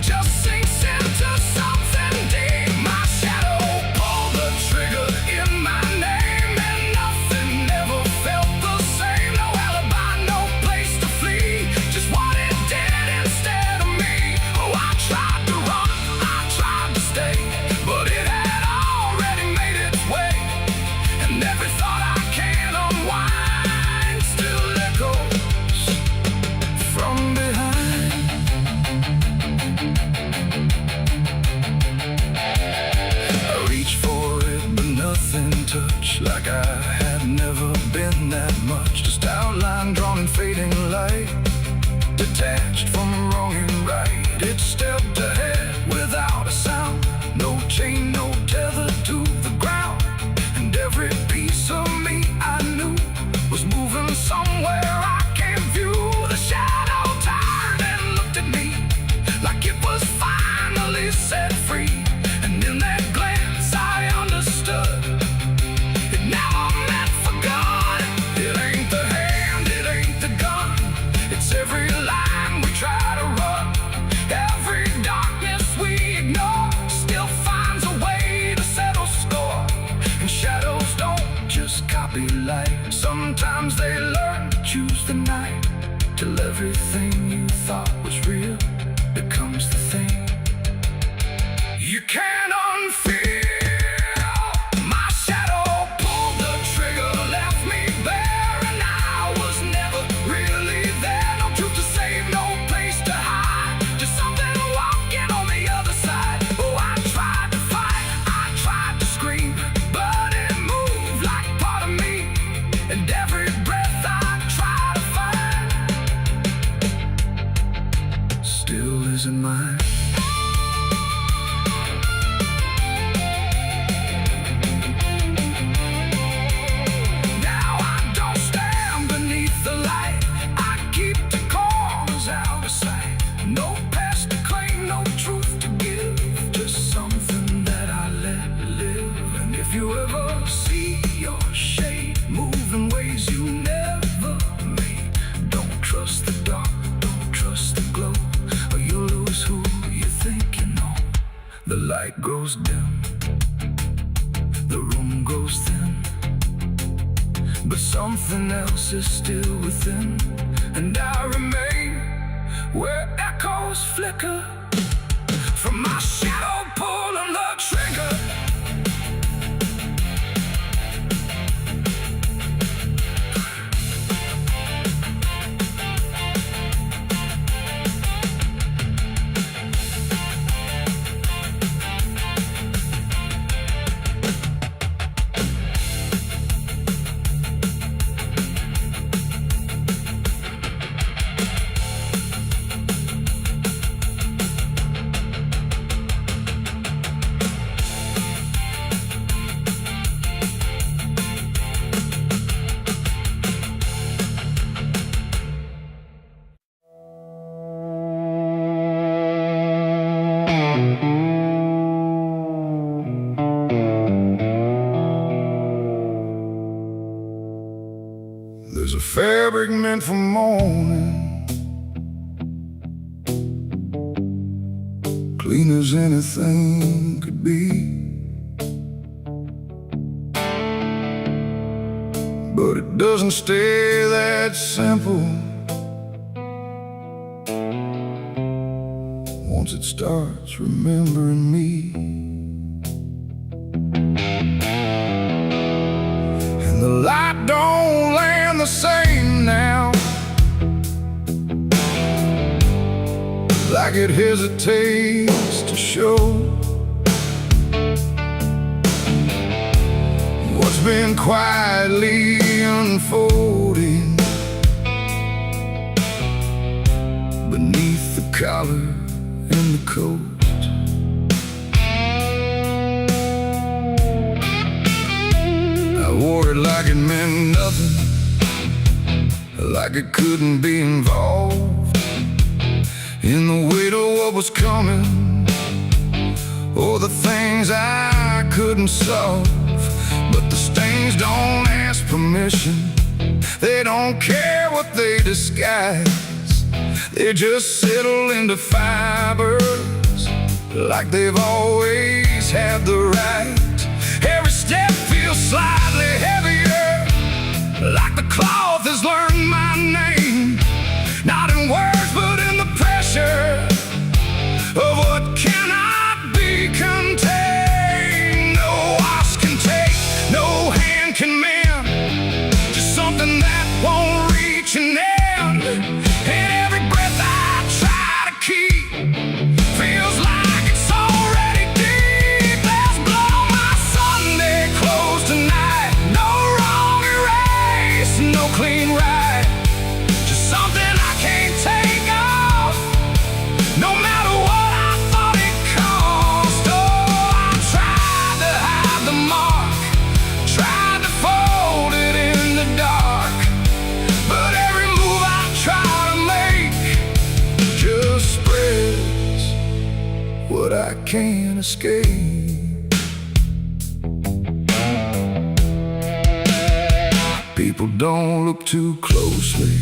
just sinks into something deep. My shadow pulled the trigger in my name, and nothing ever felt the same. No alibi, no place to flee, just what it did instead of me. Oh, I tried to run, I tried to stay, but it had already made its way. And every thought I can't unwind still echoes from behind. I reached for it, but nothing touched, like I had never been that much. Just outline drawn in fading light, detached from wrong and right. It stepped ahead without a sound, no chain, no tether to the ground. And every piece of me I knew was moving somewhere I can't view. The shadow turned and looked at me, like it was finally set free. And in that glance I understood it never meant light grows dim, the room grows thin, but something else is still within. And I remain where echoes flicker from my shadow pulling the trigger. There's a fabric meant for mourning, clean as anything could be, but it doesn't stay that simple. Once it starts remembering me, and the light don't land the same now, like it hesitates to show what's been quietly unfolding beneath the collar and the coat. I wore it like it meant nothing, like it couldn't be involved in the weight of what was coming, or the things I couldn't solve. But the stains don't ask permission, they don't care what they disguise, they just settle into fibers like they've always had the right. Every step feels slightly heavier, like the cloth has learned my name, not in words but in the pressure of what cannot be contained. No wash can take, no hand can mend, just something that won't reach an end. And every breath I try to keep feels like it's already deep. There's blood on my Sunday clothes tonight, no wrong erase, no clean right, just something I can't take off, no matter what I thought it cost. Oh, I tried to hide the mark, tried to fold it in the dark, but every move I try to make just spreads what I can't escape. People don't look too closely,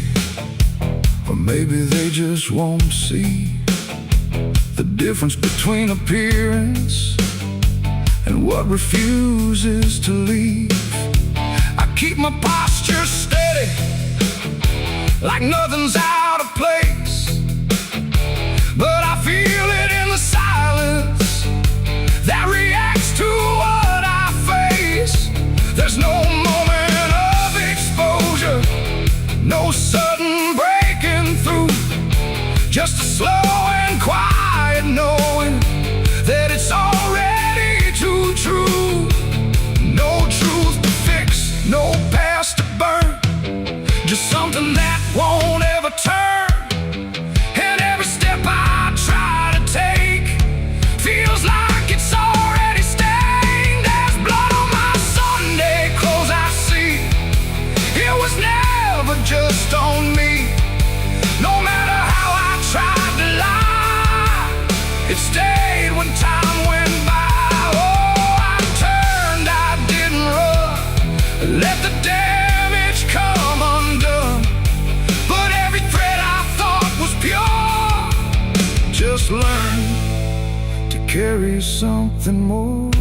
or maybe they just won't see the difference between appearance and what refuses to leave. I keep my posture steady, like nothing's out of place, but I feel it in the silence that reacts to what I face. There's no moment of exposure, no sudden breaking through, just a slow and quiet knowing that it's already too true. No truth to fix, no past to burn, just something that won't ever turn. And every step I try to take feels like it's already stained. There's blood on my Sunday clothes I see, it was never just on nothing more.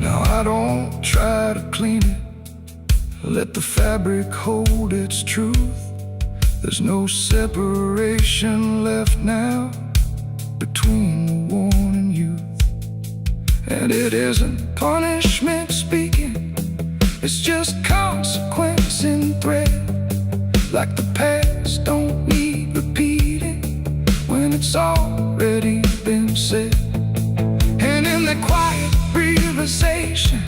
Now I don't try to clean it, let the fabric hold its truth. There's no separation left now between the worn and youth. And it isn't punishment speaking, it's just consequence in thread. Like the past don't need repeating when it's already been said. And in the quiet realization,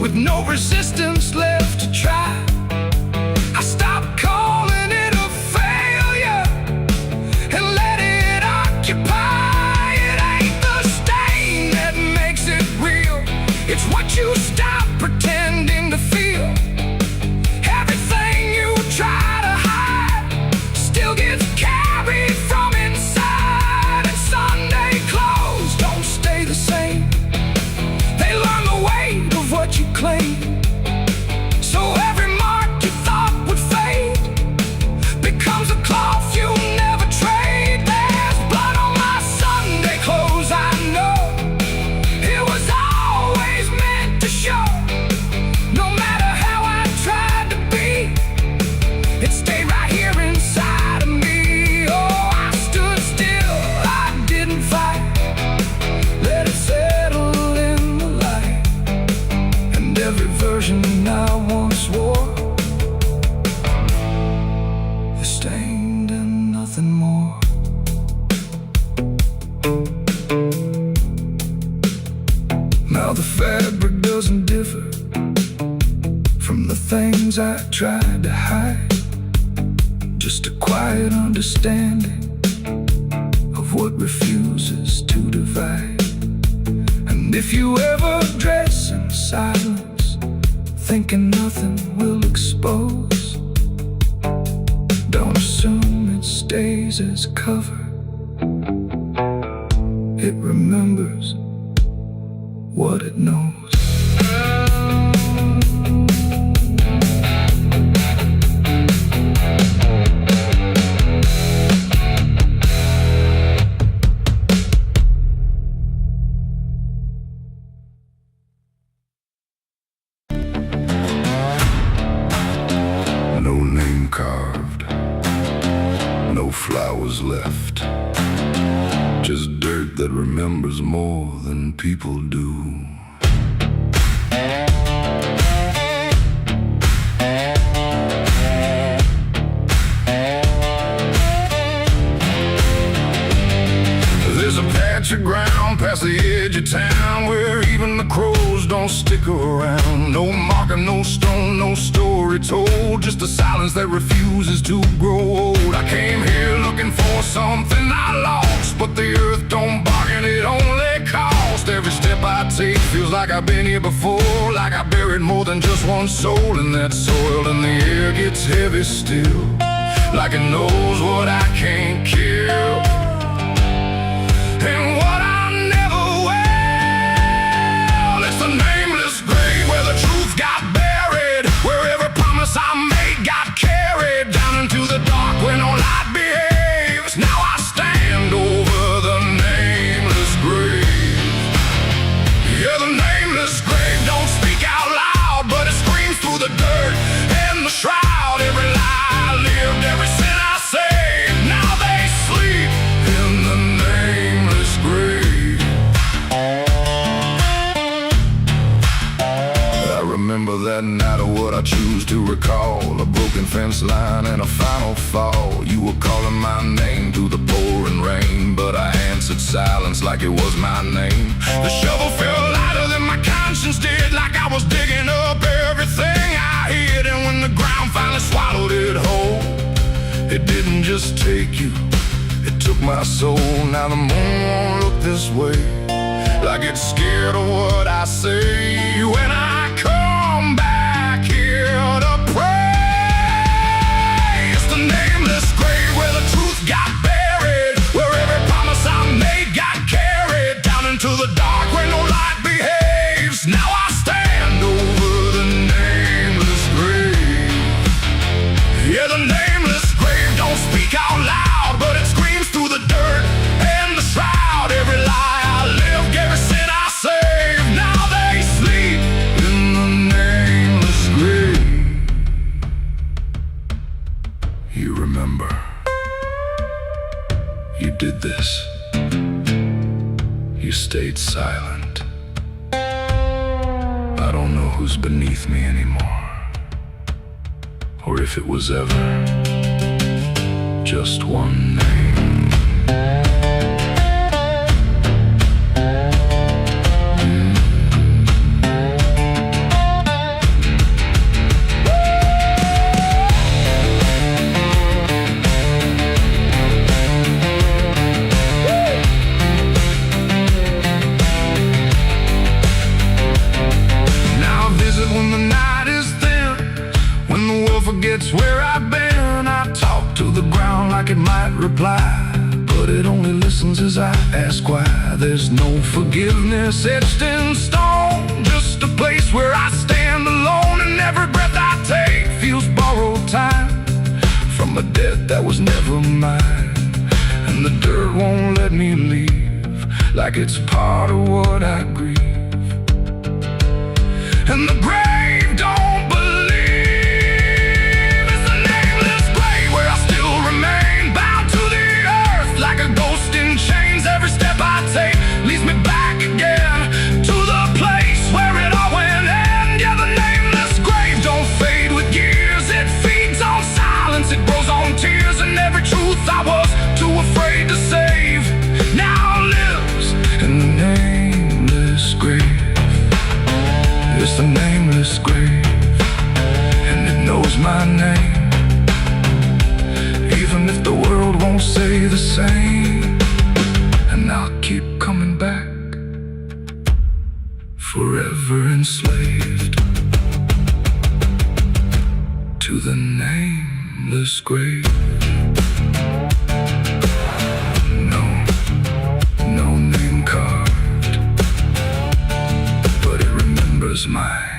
with no resistance left to try, I stopped calling it a failure and let it occupy. It ain't the stain that makes it real, it's what you stop pretending to feel. Everything you try to hide still gets carried from inside. And Sunday clothes don't stay the same, they learn the weight of what you claim. So every mark you thought would fade becomes a cloth you never trade. There's blood on my Sunday clothes, I know. It was always meant to show. No matter how I tried to be, it stayed right here inside of me. Oh, I stood still, I didn't fight, let it settle in the light. And every version I once wore is stained and nothing more. Now the fabric doesn't differ from the things I tried to hide, just a quiet understanding of what refuses to divide. And if you ever dress in silence, thinking nothing will expose, don't assume it stays as cover. It remembers what it knows. No name carved, no flowers left, just dirt that remembers more than people do. There's a patch of ground past the edge of town where even the crows don't stick around. No marker, no stone, no story told, just a silence that refuses to grow old. I came here looking for something I lost, but the earth don't bargain, it only cost. Every step I take feels like I've been here before, like I buried more than just one soul in that soil. And the air gets heavy still, like it knows what I can't kill. And what I never will, it's the nameless grave where the truth got buried, where every promise I made got carried down into the dark where no light behaves. Now I stand over the nameless grave. Yeah, the nameless grave don't speak out loud, but it screams through the dirt and the shroud. Every lie I lived, every sin I saved, now they sleep in the nameless grave. I remember that night of what I choose to recall, a broken fence line and a final fall. You were calling my name through the pouring rain, but I answered silence like it was my name. The shovel felt lighter than my conscience did, like I was digging up everything I hid. And when the ground finally swallowed it whole, it didn't just take you, it took my soul. Now the moon won't look this way, like it's scared of what I say. When I come back here to pray, it's the nameless grave where the truth got buried, where every promise I made got carried down into the dark where no light behaves. Now I stand over the nameless grave. Yeah, the nameless grave don't speak out You did this. You stayed silent. I don't know who's beneath me anymore, or if it was ever just one name. Forgets where I've been. I talk to the ground like it might reply, but it only listens as I ask why. There's no forgiveness etched in stone, just a place where I stand alone, and every breath I take feels borrowed time from a debt that was never mine. And the dirt won't let me leave, like it's part of what I grieve. And the grave don't leads me back again to the place where it all went end. Yeah, the nameless grave don't fade with years. It feeds on silence, it grows on tears, and every truth I was too afraid to save now lives in the nameless grave. It's the nameless grave, and it knows my name, even if the world won't say the same. And I'll keep coming back, forever enslaved to the nameless grave. No name carved, but it remembers mine.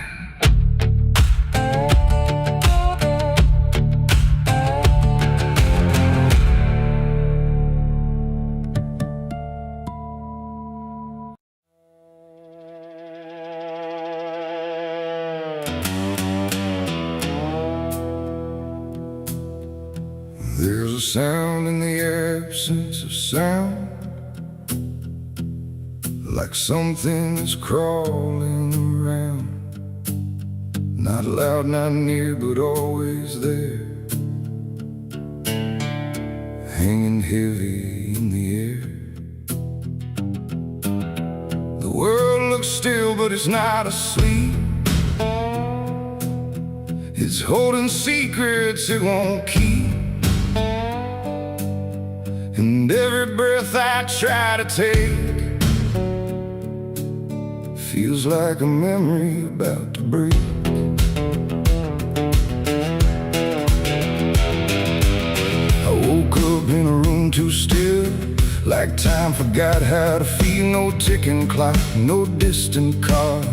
There's a sound in the absence of sound, like something is crawling around. Not loud, not near, but always there, hanging heavy in the air. The world looks still, but it's not asleep. It's holding secrets it won't keep. And every breath I try to take feels like a memory about to break. I woke up in a room too still, like time forgot how to feel. No ticking clock, no distant car,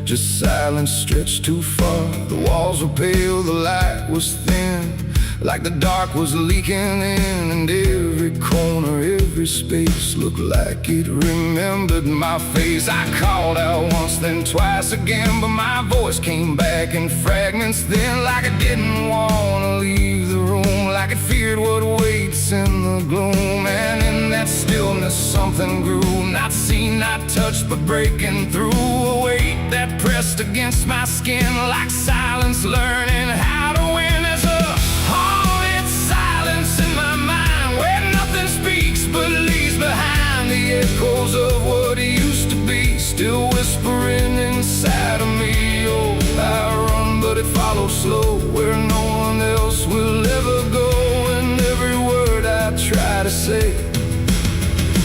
just silence stretched too far. The walls were pale, the light was thin, like the dark was leaking in. And every corner, every space looked like it remembered my face. I called out once, then twice again, but my voice came back in fragments then, like I didn't want to leave the room, like it feared what waits in the gloom. And in that stillness something grew, not seen, not touched, but breaking through. A weight that pressed against my skin, like silence learning how to win. As a haunted silence in my mind, where nothing speaks but leaves behind the echoes of what used to be, still whispering inside of me. Oh, I run, but it follows slow, where no one else will ever go. And every word I try to say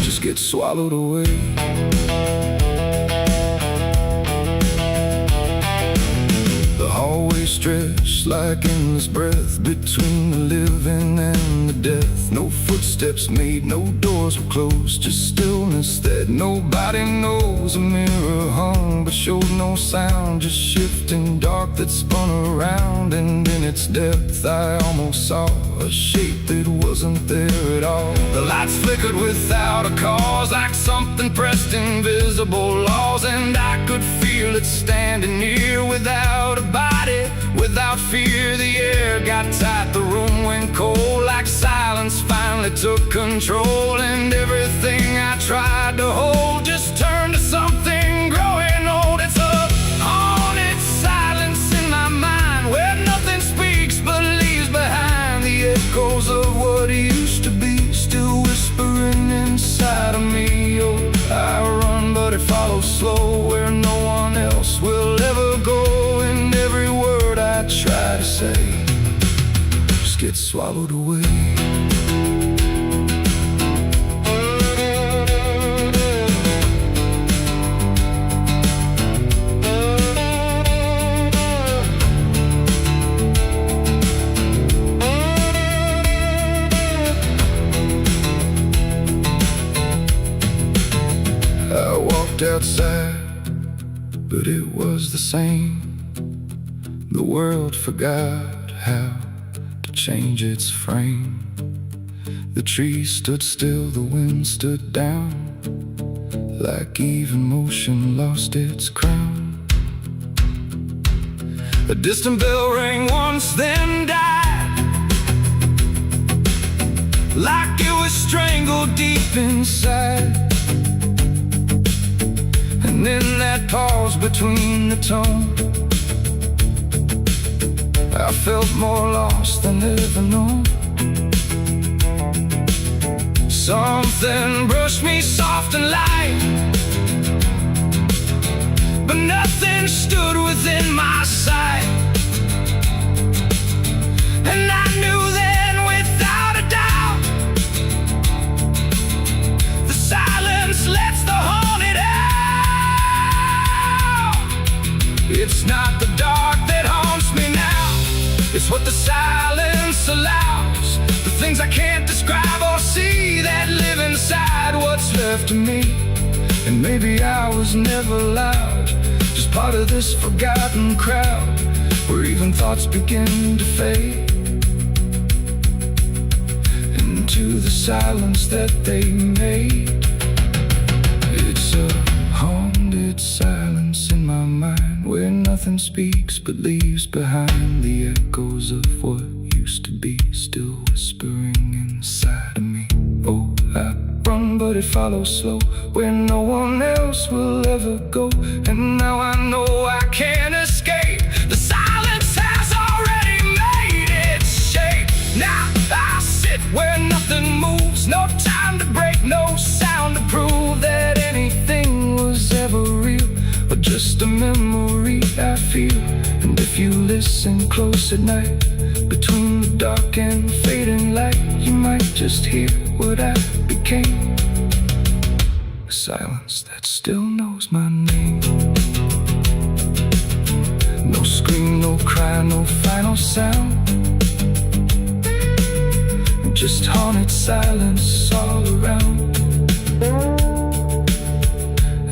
just gets swallowed away. The hallway stretched like endless breath between the living and the death. No footsteps made, no doors were closed, just stillness that nobody knows. A mirror hung but showed no sound, just shifting dark that spun around. And in its depth I almost saw a shape that wasn't there at all. The lights flickered without a cause, like something pressed invisible laws. And I could feel it standing near, without a body, without fear. The air got tight, the room went cold, like silence finally took control. And swallowed away. I walked outside, but it was the same. The world forgot how to change its frame. The trees stood still, the wind stood down, like even motion lost its crown. A distant bell rang once, then died, like it was strangled deep inside. And in that pause between the tone, I felt more lost than ever known. Something brushed me soft and light, but nothing stood within my sight. And I knew then without a doubt, the silence lets the haunted out. It's not the dark that haunts me now, it's what the silence allows. The things I can't describe or see that live inside what's left of me. And maybe I was never loud, just part of this forgotten crowd, where even thoughts begin to fade into the silence that they made. It's a haunted silence in my mind, where nothing speaks but leaves behind the echoes of what used to be, still whispering inside of me. Oh, I run but it follows slow, where no one else will ever go. And now I know I can't escape, the silence has already made its shape. Now I sit where nothing moves, no time to break, no sound to prove that anything was ever real, or just a memory I feel. And if you listen close at night, between the dark and fading light, you might just hear what I became, a silence that still knows my name. No scream, no cry, no final sound, just haunted silence all around.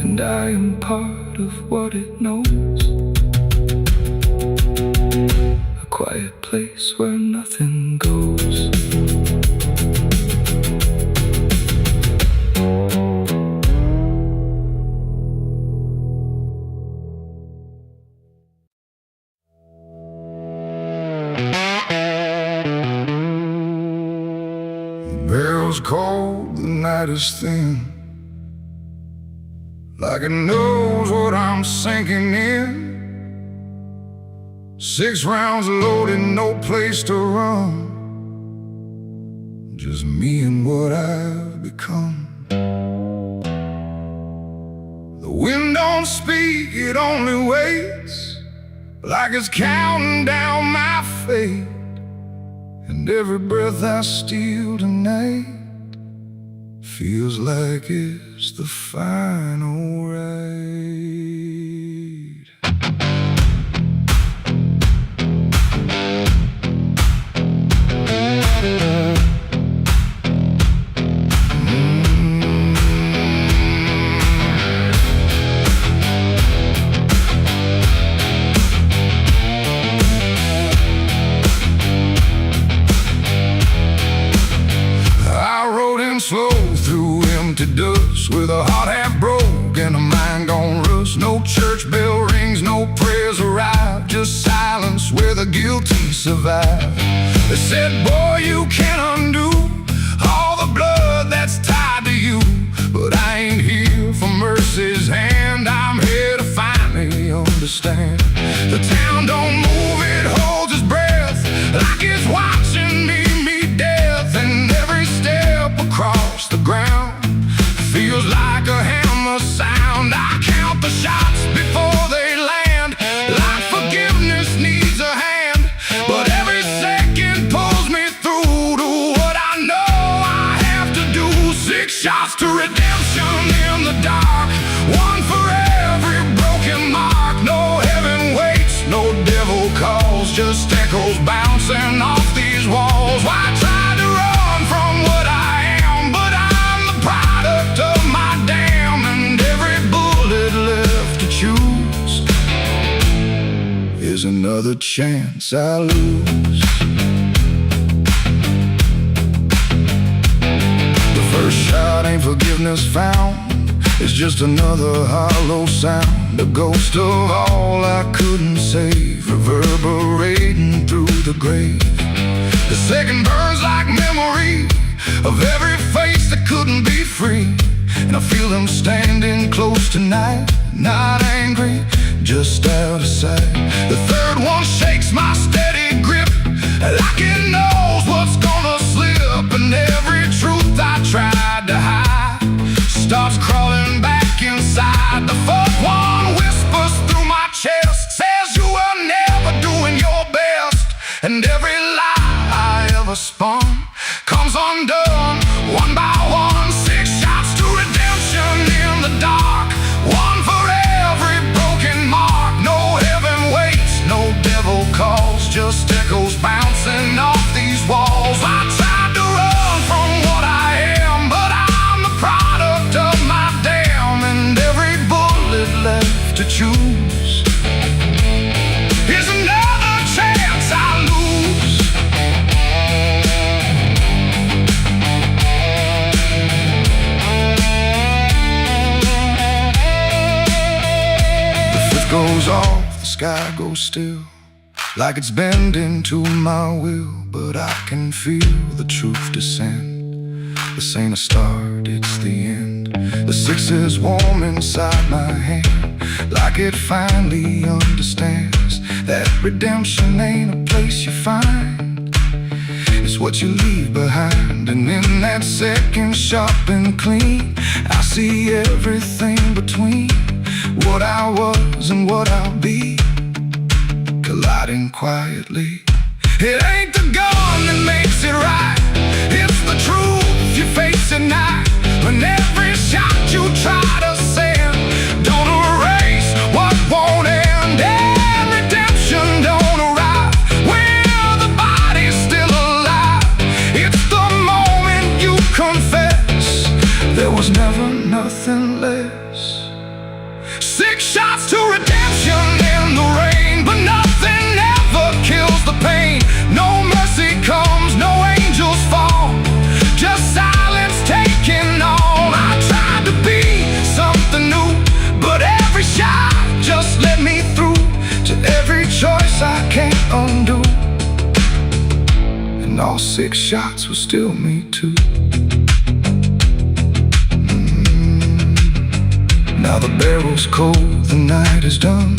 And I am part of what it knows, a quiet place where nothing goes. Bell's cold, the night is thin, like it knows what I'm sinking in. 6 rounds loaded, no place to run, just me and what I've become. The wind don't speak, it only waits, like it's counting down my fate. And every breath I steal tonight feels like it's the final ride. Slow through empty dust, with a heart half broke and a mind gone rust. No church bell rings, no prayers arrive, just silence where the guilty survive. They said, boy, you can't undo all the blood that's tied to you. But I ain't here for mercy's hand, I'm here to finally understand. The town don't move, it holds its breath, like it's watching me meet death. And every step across the ground feels like a hammer sound. I count the shots before they land, like forgiveness needs a hand, but every second pulls me through shots to redemption in the dark, one for every broken mark. No heaven waits, no devil calls, just echoes bouncing off these walls. Why try to run from what I am? But I'm the product of my damn, and every bullet left to choose is another chance I lose. The first shot ain't forgiveness found, it's just another hollow sound, a ghost of all I couldn't save, reverberating through the grave. The second burns like memory of every face that couldn't be free, and I feel them standing close tonight, not angry, just out of sight. The third one shakes my steady grip, like it knows what's gonna slip, and every truth I tried to hide starts crawling back inside. The fourth one whispers through my chest, says you were never doing your best, and every lie I ever spun comes undone, one by one. 6 shots to redemption in the dark, one for every broken mark. No heaven waits, no devil calls, just echoes bouncing off these walls. I tried to run from what I am, but I'm the product of my damn, and every bullet left to choose is another chance I lose. The fifth goes off, the sky goes still, like it's bending to my will, but I can feel the truth descend. This ain't a start, it's the end. The 6 is warm inside my hand, like it finally understands that redemption ain't a place you find, it's what you leave behind. And in that second sharp and clean, I see everything between what I was and what I'll be, colliding quietly. It ain't the gun that makes it right, it's the truth you face at night. When every shot you try to send don't erase what won't end, and redemption don't arrive when the body's still alive. It's the moment you confess there was never nothing less. 6 shots to redemption in the rain, but nothing ever kills the pain. No mercy comes, no angels fall, just silence taking on. I tried to be something new, but every shot just let me through to every choice I can't undo, and all 6 shots were still me too. Now the barrel's cold, the night is done,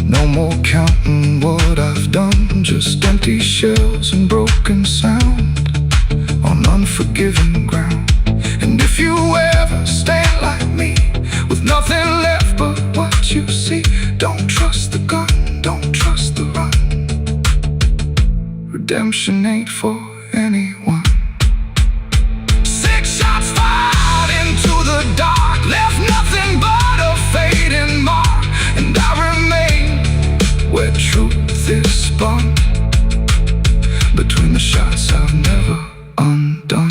no more counting what I've done, just empty shells and broken sound on unforgiving ground. And if you ever stand like me, with nothing left but what you see, don't trust the gun, don't trust the run. Redemption ain't for anyone. 6 shots fired into the dark, left nothing but a fading mark, and I remain where truth is spun, between the shots I've never undone.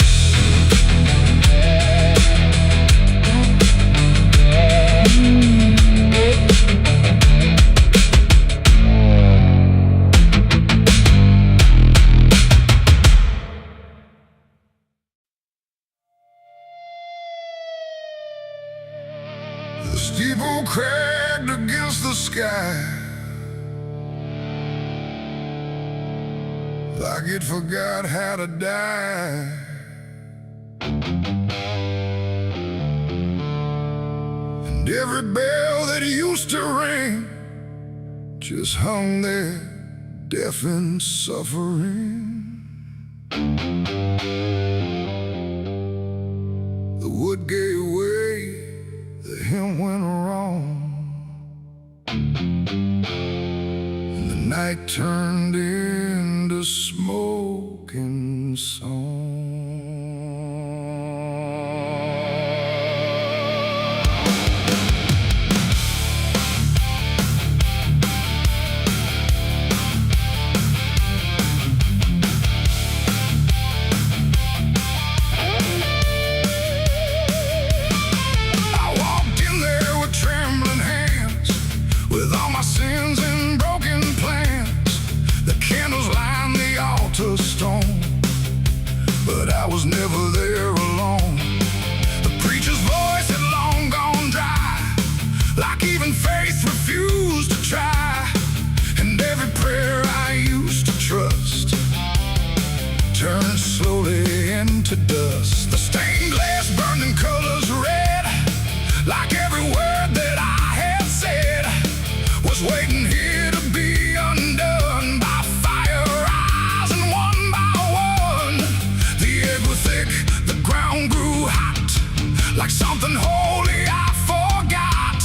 The steeple cracked against the sky, like it forgot how to die. And every bell that used to ring just hung there, deaf and suffering. The wood gave way, the hymn went wrong, and the night turned into smoke and song. never there alone. The preacher's voice had long gone dry, like even faith refused to try. And every prayer I used to trust turned slowly into dust. The stained glass burned in colors red, like every word that I had said was waiting here to be undone by fire rising one by one. The air grew thick, the ground grew hot, like something holy I forgot.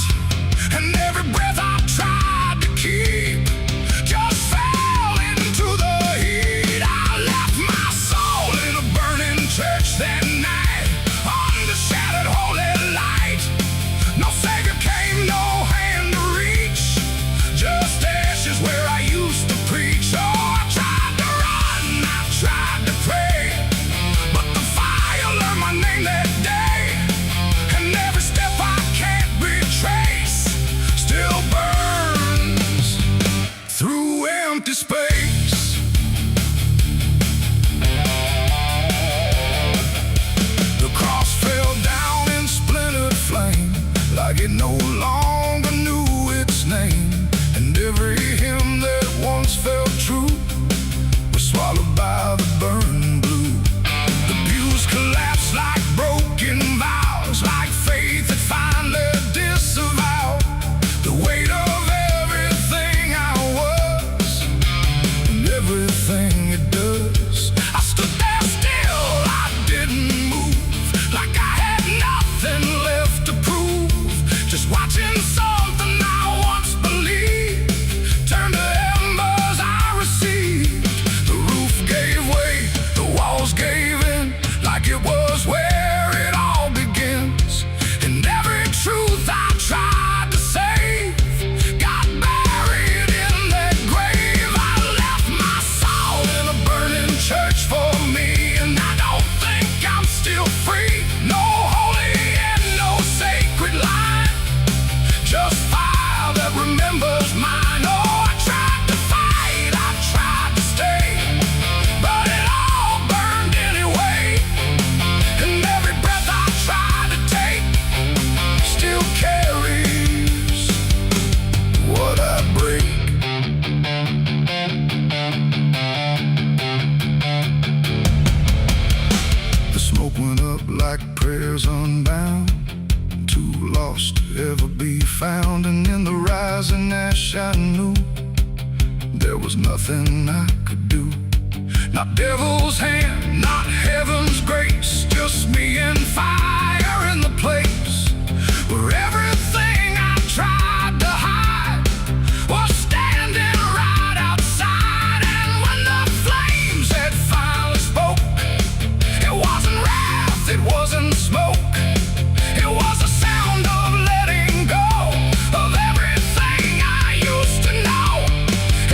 And every breath I tried to keep just fell into the heat. I left my soul in a burning church that night, under shattered holy light. No savior came, no hand to reach, just ashes where I used to preach. Oh, I tried to run, I tried to pray, but the fire learned my name that day. And every step I can't retrace still burns through empty space. The cross fell down in splintered flame, like it no longer knew its name. And every hymn that once felt true was swallowed by the burning blue. The pews collapsed like broken vows, like faith that finally disavowed the weight of everything I was and everything it does. I stood there still, I didn't move, like I had nothing left to prove, just watching something I once believed turn to embers I received. The roof gave way, the walls gave in, like it was where it all begins. And every truth I tried to save got buried in that grave. I left my soul in a burning church for me, and I don't think I'm still free. No holy and no sacred line, just fire that remembers mine. Oh, I tried to fight, I tried to stay, but it all burned anyway. And every breath I tried to take still carries what I break. The smoke went up like prayers unbound, too lost to ever be found. And in the rising ash I knew there was nothing I could do. Not devil's hand, not heaven's grace, just me and fire in the place where everything I tried to hide was standing right outside. And when the flames had finally spoke, it wasn't wrath, it wasn't smoke, it was a sound of letting go of everything I used to know.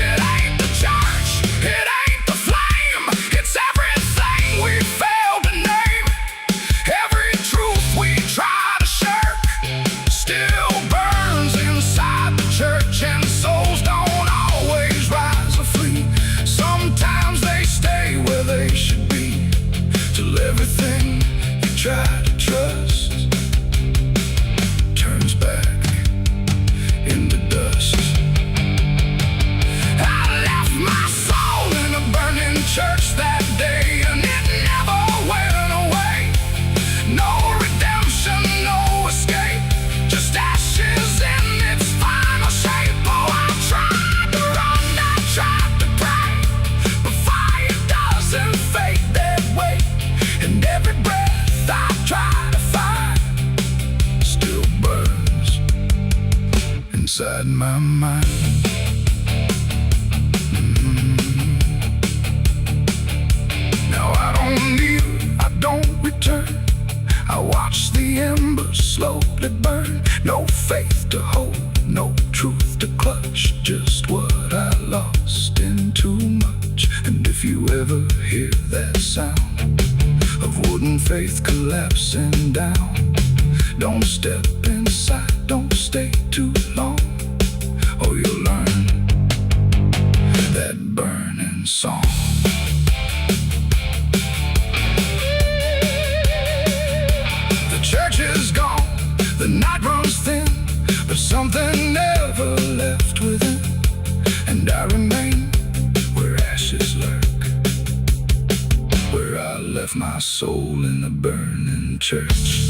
It ain't the church, it ain't the flame, it's everything we failed to name. Every truth we try to shirk still burns inside the church. And souls don't always rise or flee, sometimes they stay where they should be, till everything you try to trust turns back into dust. I left my soul in a burning church that day, and it never went away. No redemption, no escape, just ashes in its final shape. Oh, I tried to run, I tried to pray, but fire doesn't fade that way. And every breath I try to find still burns inside my mind. Now I don't kneel, I don't return, I watch the embers slowly burn. No faith to hold, no truth to clutch, just what I lost in too much. And if you ever hear that sound of wooden faith collapsing down, don't step inside, don't stay too long, or you'll learn that burning song. my soul in a burning church.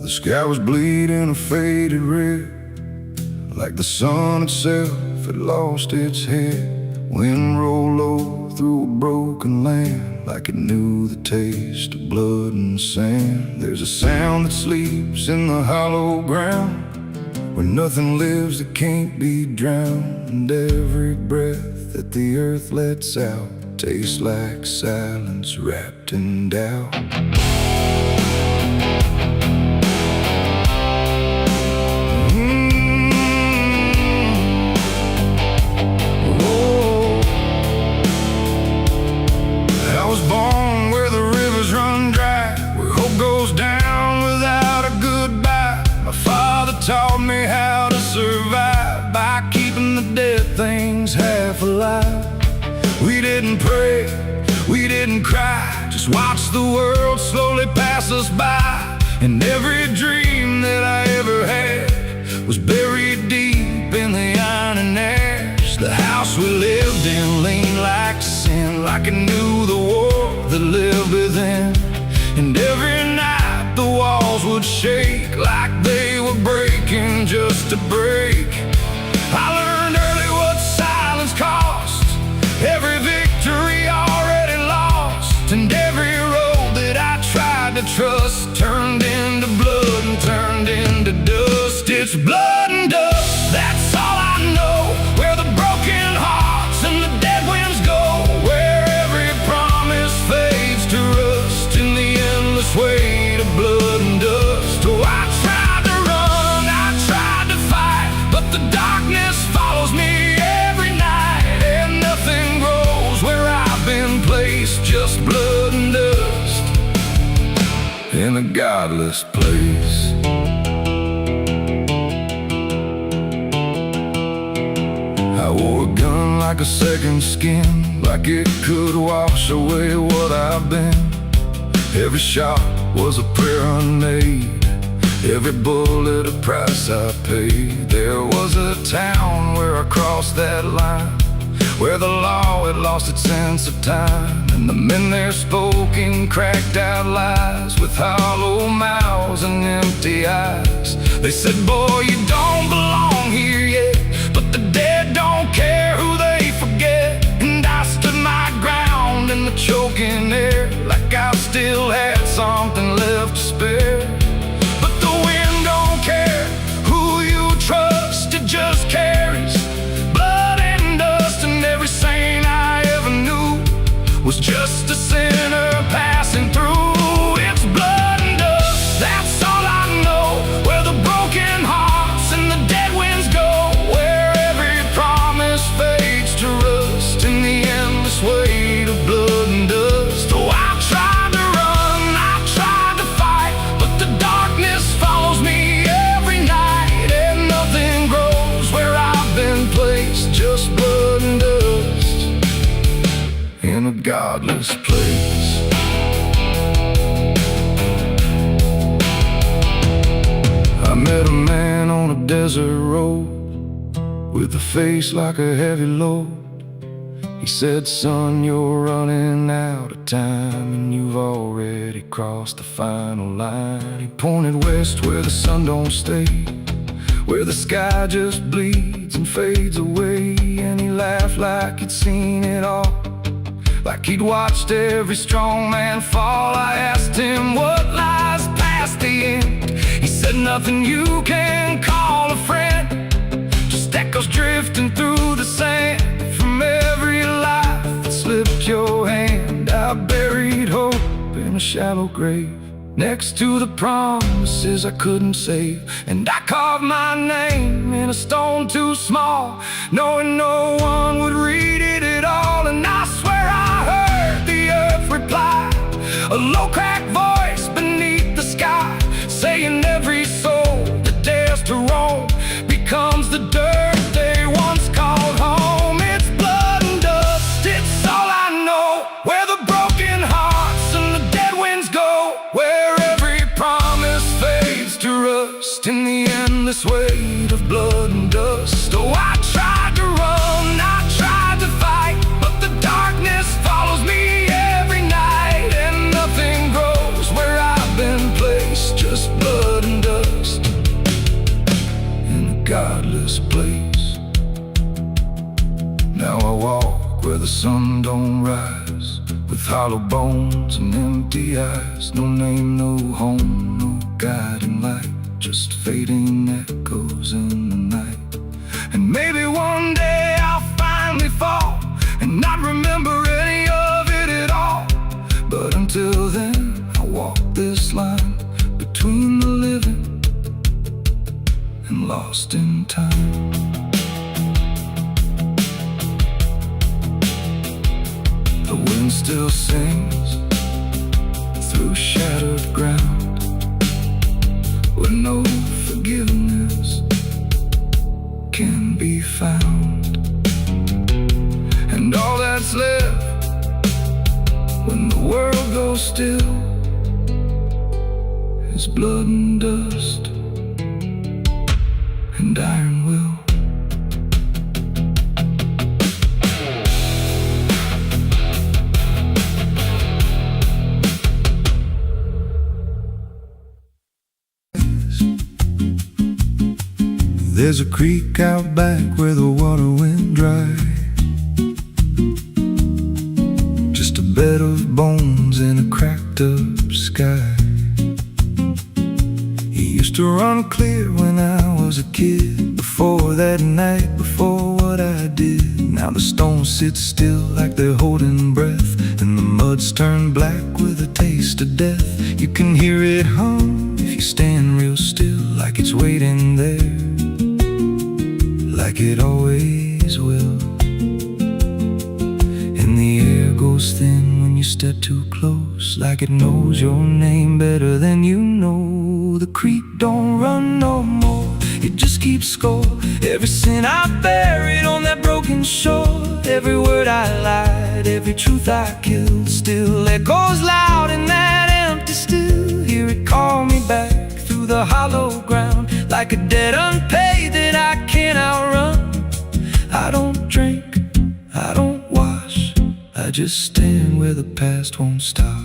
The sky was bleeding a faded red, like the sun itself had lost its head. Wind rolled low through a broken land, like it knew the taste of blood and sand. There's a sound that sleeps in the hollow ground, where nothing lives that can't be drowned. And every breath that the earth lets out tastes like silence wrapped in doubt. Taught me how to survive by keeping the dead things half alive. We didn't pray, we didn't cry, just watch the world slowly pass us by. And every dream that I ever had was buried deep in the iron and ash. The house we lived in leaned like sin, like it knew the war that lived within. And every night the walls would shake like they were breaking just to break. I learned early what silence cost, every victory already lost. And every road that I tried to trust turned into blood and turned into dust. It's blood and dust, that's all I know. Where the broken hearts and the dead winds go, where every promise fades to rust in the endless weight of blood and dust. Oh, I tried to run, I tried to fight, but the darkness follows me every night. And nothing grows where I've been placed, just blood and dust in a godless place. I wore a gun like a second skin, like it could wash away what I've been. Every shot was a prayer unmade, every bullet a price I paid. There was a town where I crossed that line, where the law had lost its sense of time. And the men there spoke in cracked out lies, with hollow mouths and empty eyes. They said, boy, you don't belong here yet, but the dead don't care who they forget. And I stood my ground in the choking air, like I still had something left to spare. But the wind don't care who you trust, it just carries blood and dust. And every saint I ever knew was just a sinner passing through. It's blood and dust, that's all I know. Where the broken hearts and the dead winds go, where every promise fades to rust in the endless weight of blood and dust. Oh, I tried to run, I tried to fight, but the darkness follows me every night. And nothing grows where I've been placed, just blood and dust in a godless place. I met a man on a desert road, with a face like a heavy load. He said, son, you're running out of time, and you've already crossed the final line. He pointed west where the sun don't stay, where the sky just bleeds and fades away. And he laughed like he'd seen it all, like he'd watched every strong man fall. I asked him what lies past the end. He said, nothing you can call a friend, just echoes drifting through the sand from every life that slipped your hand. I buried hope in a shallow grave, next to the promises I couldn't save. And I carved my name in a stone too small, knowing no one would read it at all. And I swear I heard the earth reply, a low cracked voice beneath the sky, saying every soul that dares to roam becomes the dirt walk where the sun don't rise, with hollow bones and empty eyes. No name, no home, no guiding light, just fading echoes in the night. And maybe one day I'll finally fall and not remember any of it at all. But until then, I'll walk this line between the living and lost in time. The wind still sings through shattered ground, where no forgiveness can be found. And all that's left when the world goes still is blood and dust and iron will. There's a creek out back where the water went dry, just a bed of bones in a cracked up sky. He used to run clear when I was a kid, before that night, before what I did. Now the stones sit still like they're holding breath, and the mud's turned black with a taste of death. You can hear it hum if you stand real still, like it's waiting there, like it always will. And the air goes thin when you step too close, like it knows your name better than you know. The creek don't run no more, it just keeps score. Every sin I buried on that broken shore, every word I lied, every truth I killed, still echoes loud in that empty still. Hear it call me back through the hollow ground, like a debt unpaid that I can't outrun. I don't drink, I don't wash, I just stand where the past won't stop.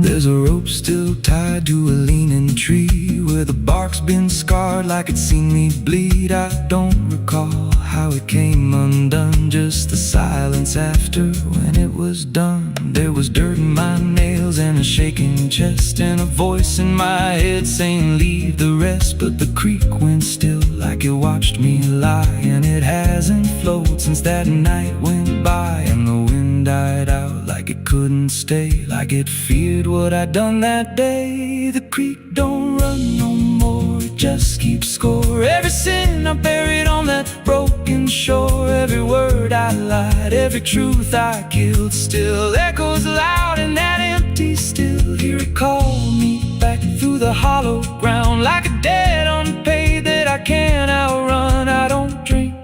There's a rope still tied to a leaning tree, where the bark's been scarred like it's seen me bleed. I don't recall how it came undone, just the silence after when it was done. There was dirt in my nails and a shaking chest, and a voice in my head saying leave the rest. But the creek went still like it watched me lie, and it hasn't flowed since that night went by. And the wind died out like it couldn't stay, like it feared what I'd done that day. The creek don't run no more, it just keeps score. Every sin I buried on that broken shore, every word I lied, every truth I killed, still echoes loud in that empty still. Hear it call me back through the hollow ground, like a debt unpaid that I can't outrun. I don't drink,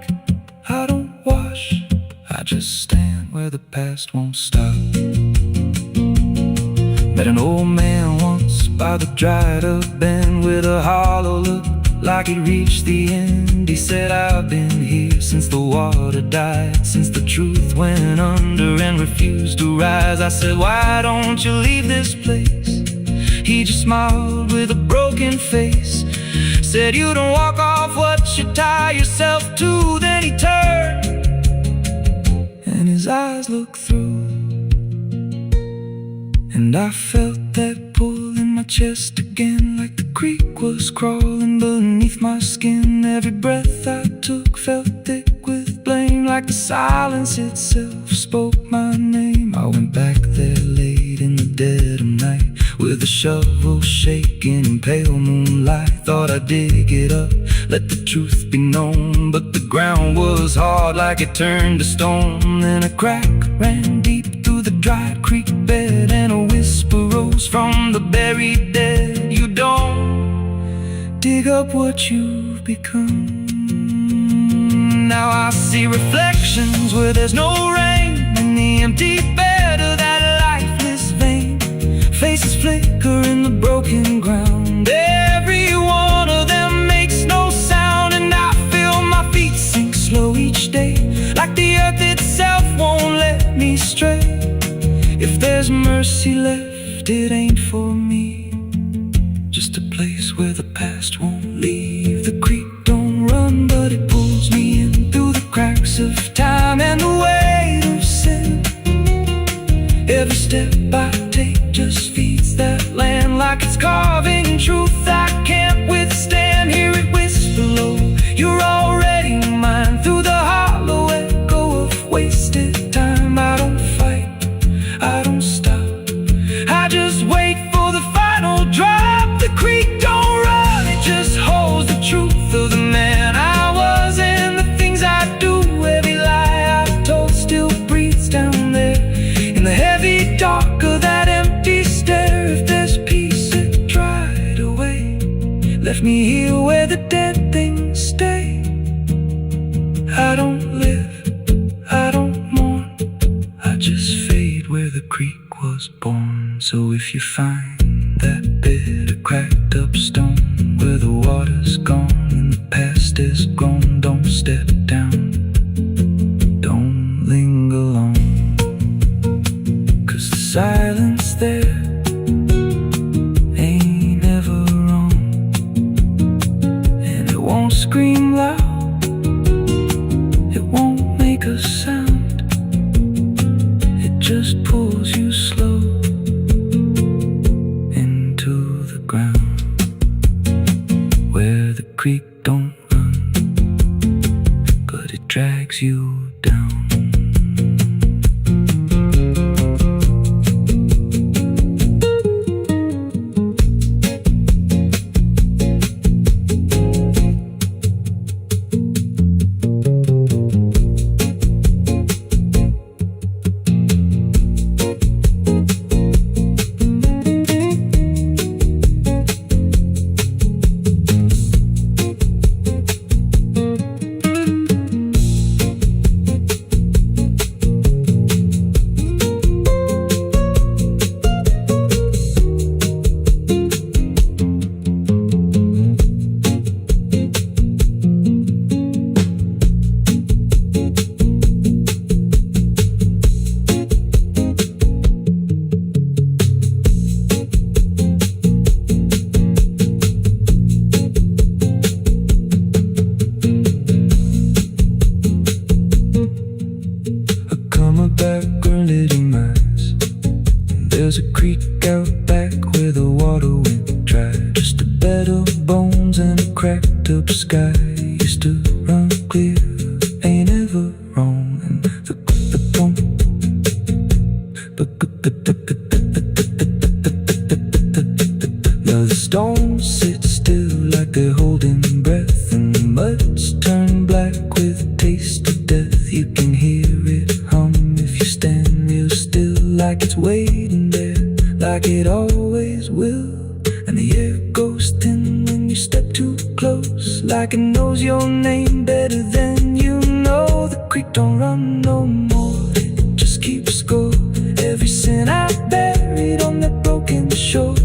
I don't wash, I just stand where the past won't stop. Met an old man once by the dried up bend, with a hollow look like he'd reached the end. He said, I've been here since the water died, since the truth went under and refused to rise. I said, why don't you leave this place? He just smiled with a broken face, said, you don't walk off what you tie yourself to. Then he turned and his eyes looked through, and I felt that pull in my chest again, like the creek was crawling beneath my skin. Every breath I took felt thick with blame, like the silence itself spoke my name. I went back there late in the dead of night, with a shovel shaking in pale moonlight. Thought I'd dig it up, let the truth be known, but the ground was hard like it turned to stone. Then a crack ran deep through the dried creek bed, and a whisper rose from the buried dead. You don't dig up what you've become. Now I see reflections where there's no rain, in the empty bed of that lifeless vein. Faces flicker in the broken ground, every one of them makes no sound. And I feel my feet sink slow each day, like the earth itself won't let me stray. If there's mercy left, it ain't for me, just a place where the past won't leave. The creek don't run, but it pulls me in through the cracks. I don't live, I don't mourn, I just fade where the creek was born. So if you find that bit of cracked up stone where the water's gone and the past is grown, don't step down, don't linger long, 'cause the silence there ain't ever wrong, and it won't scream loud, it won't make a sound, it just pulls you slow into the ground, where the creek don't run, but it drags you down. There's a creek out back where the water went dry, just a bed of bones and a cracked up sky. Used to run clear, ain't ever wrong, and the stones sit still like they're holding breath, and the mud's turned black with a taste of death. You can hear it hum if you stand real still, like it's waiting there, like it always will. And the air goes thin when you step too close, like it knows your name better than you know. The creek don't run no more, it just keeps score. Every sin I buried on that broken shore,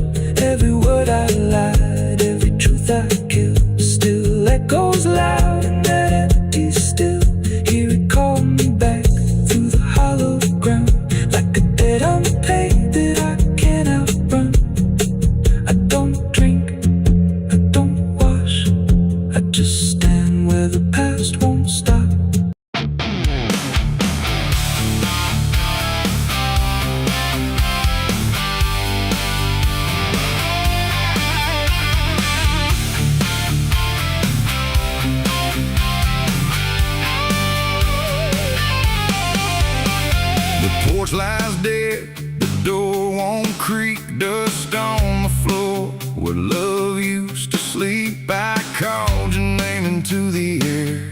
every word I lied, every truth I killed, still echoes loud in that empty still. Hear it call me back through the hollow ground, like a debt unpaid that I can't outrun. I don't drink, I don't wash, I just stand where the past won't stop. The porch lies dead, the door won't creak, dust on the floor where love used to sleep. I called your name into the air,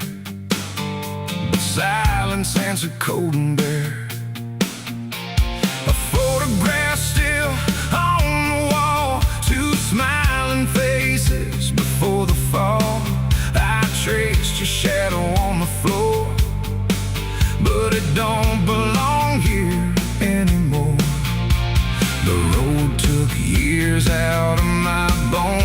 but silence answered cold and bare. A photograph still on the wall, two smiling faces before the fall. I traced your shadow on the floor, but it don't belong here anymore. The road took years out of my bones.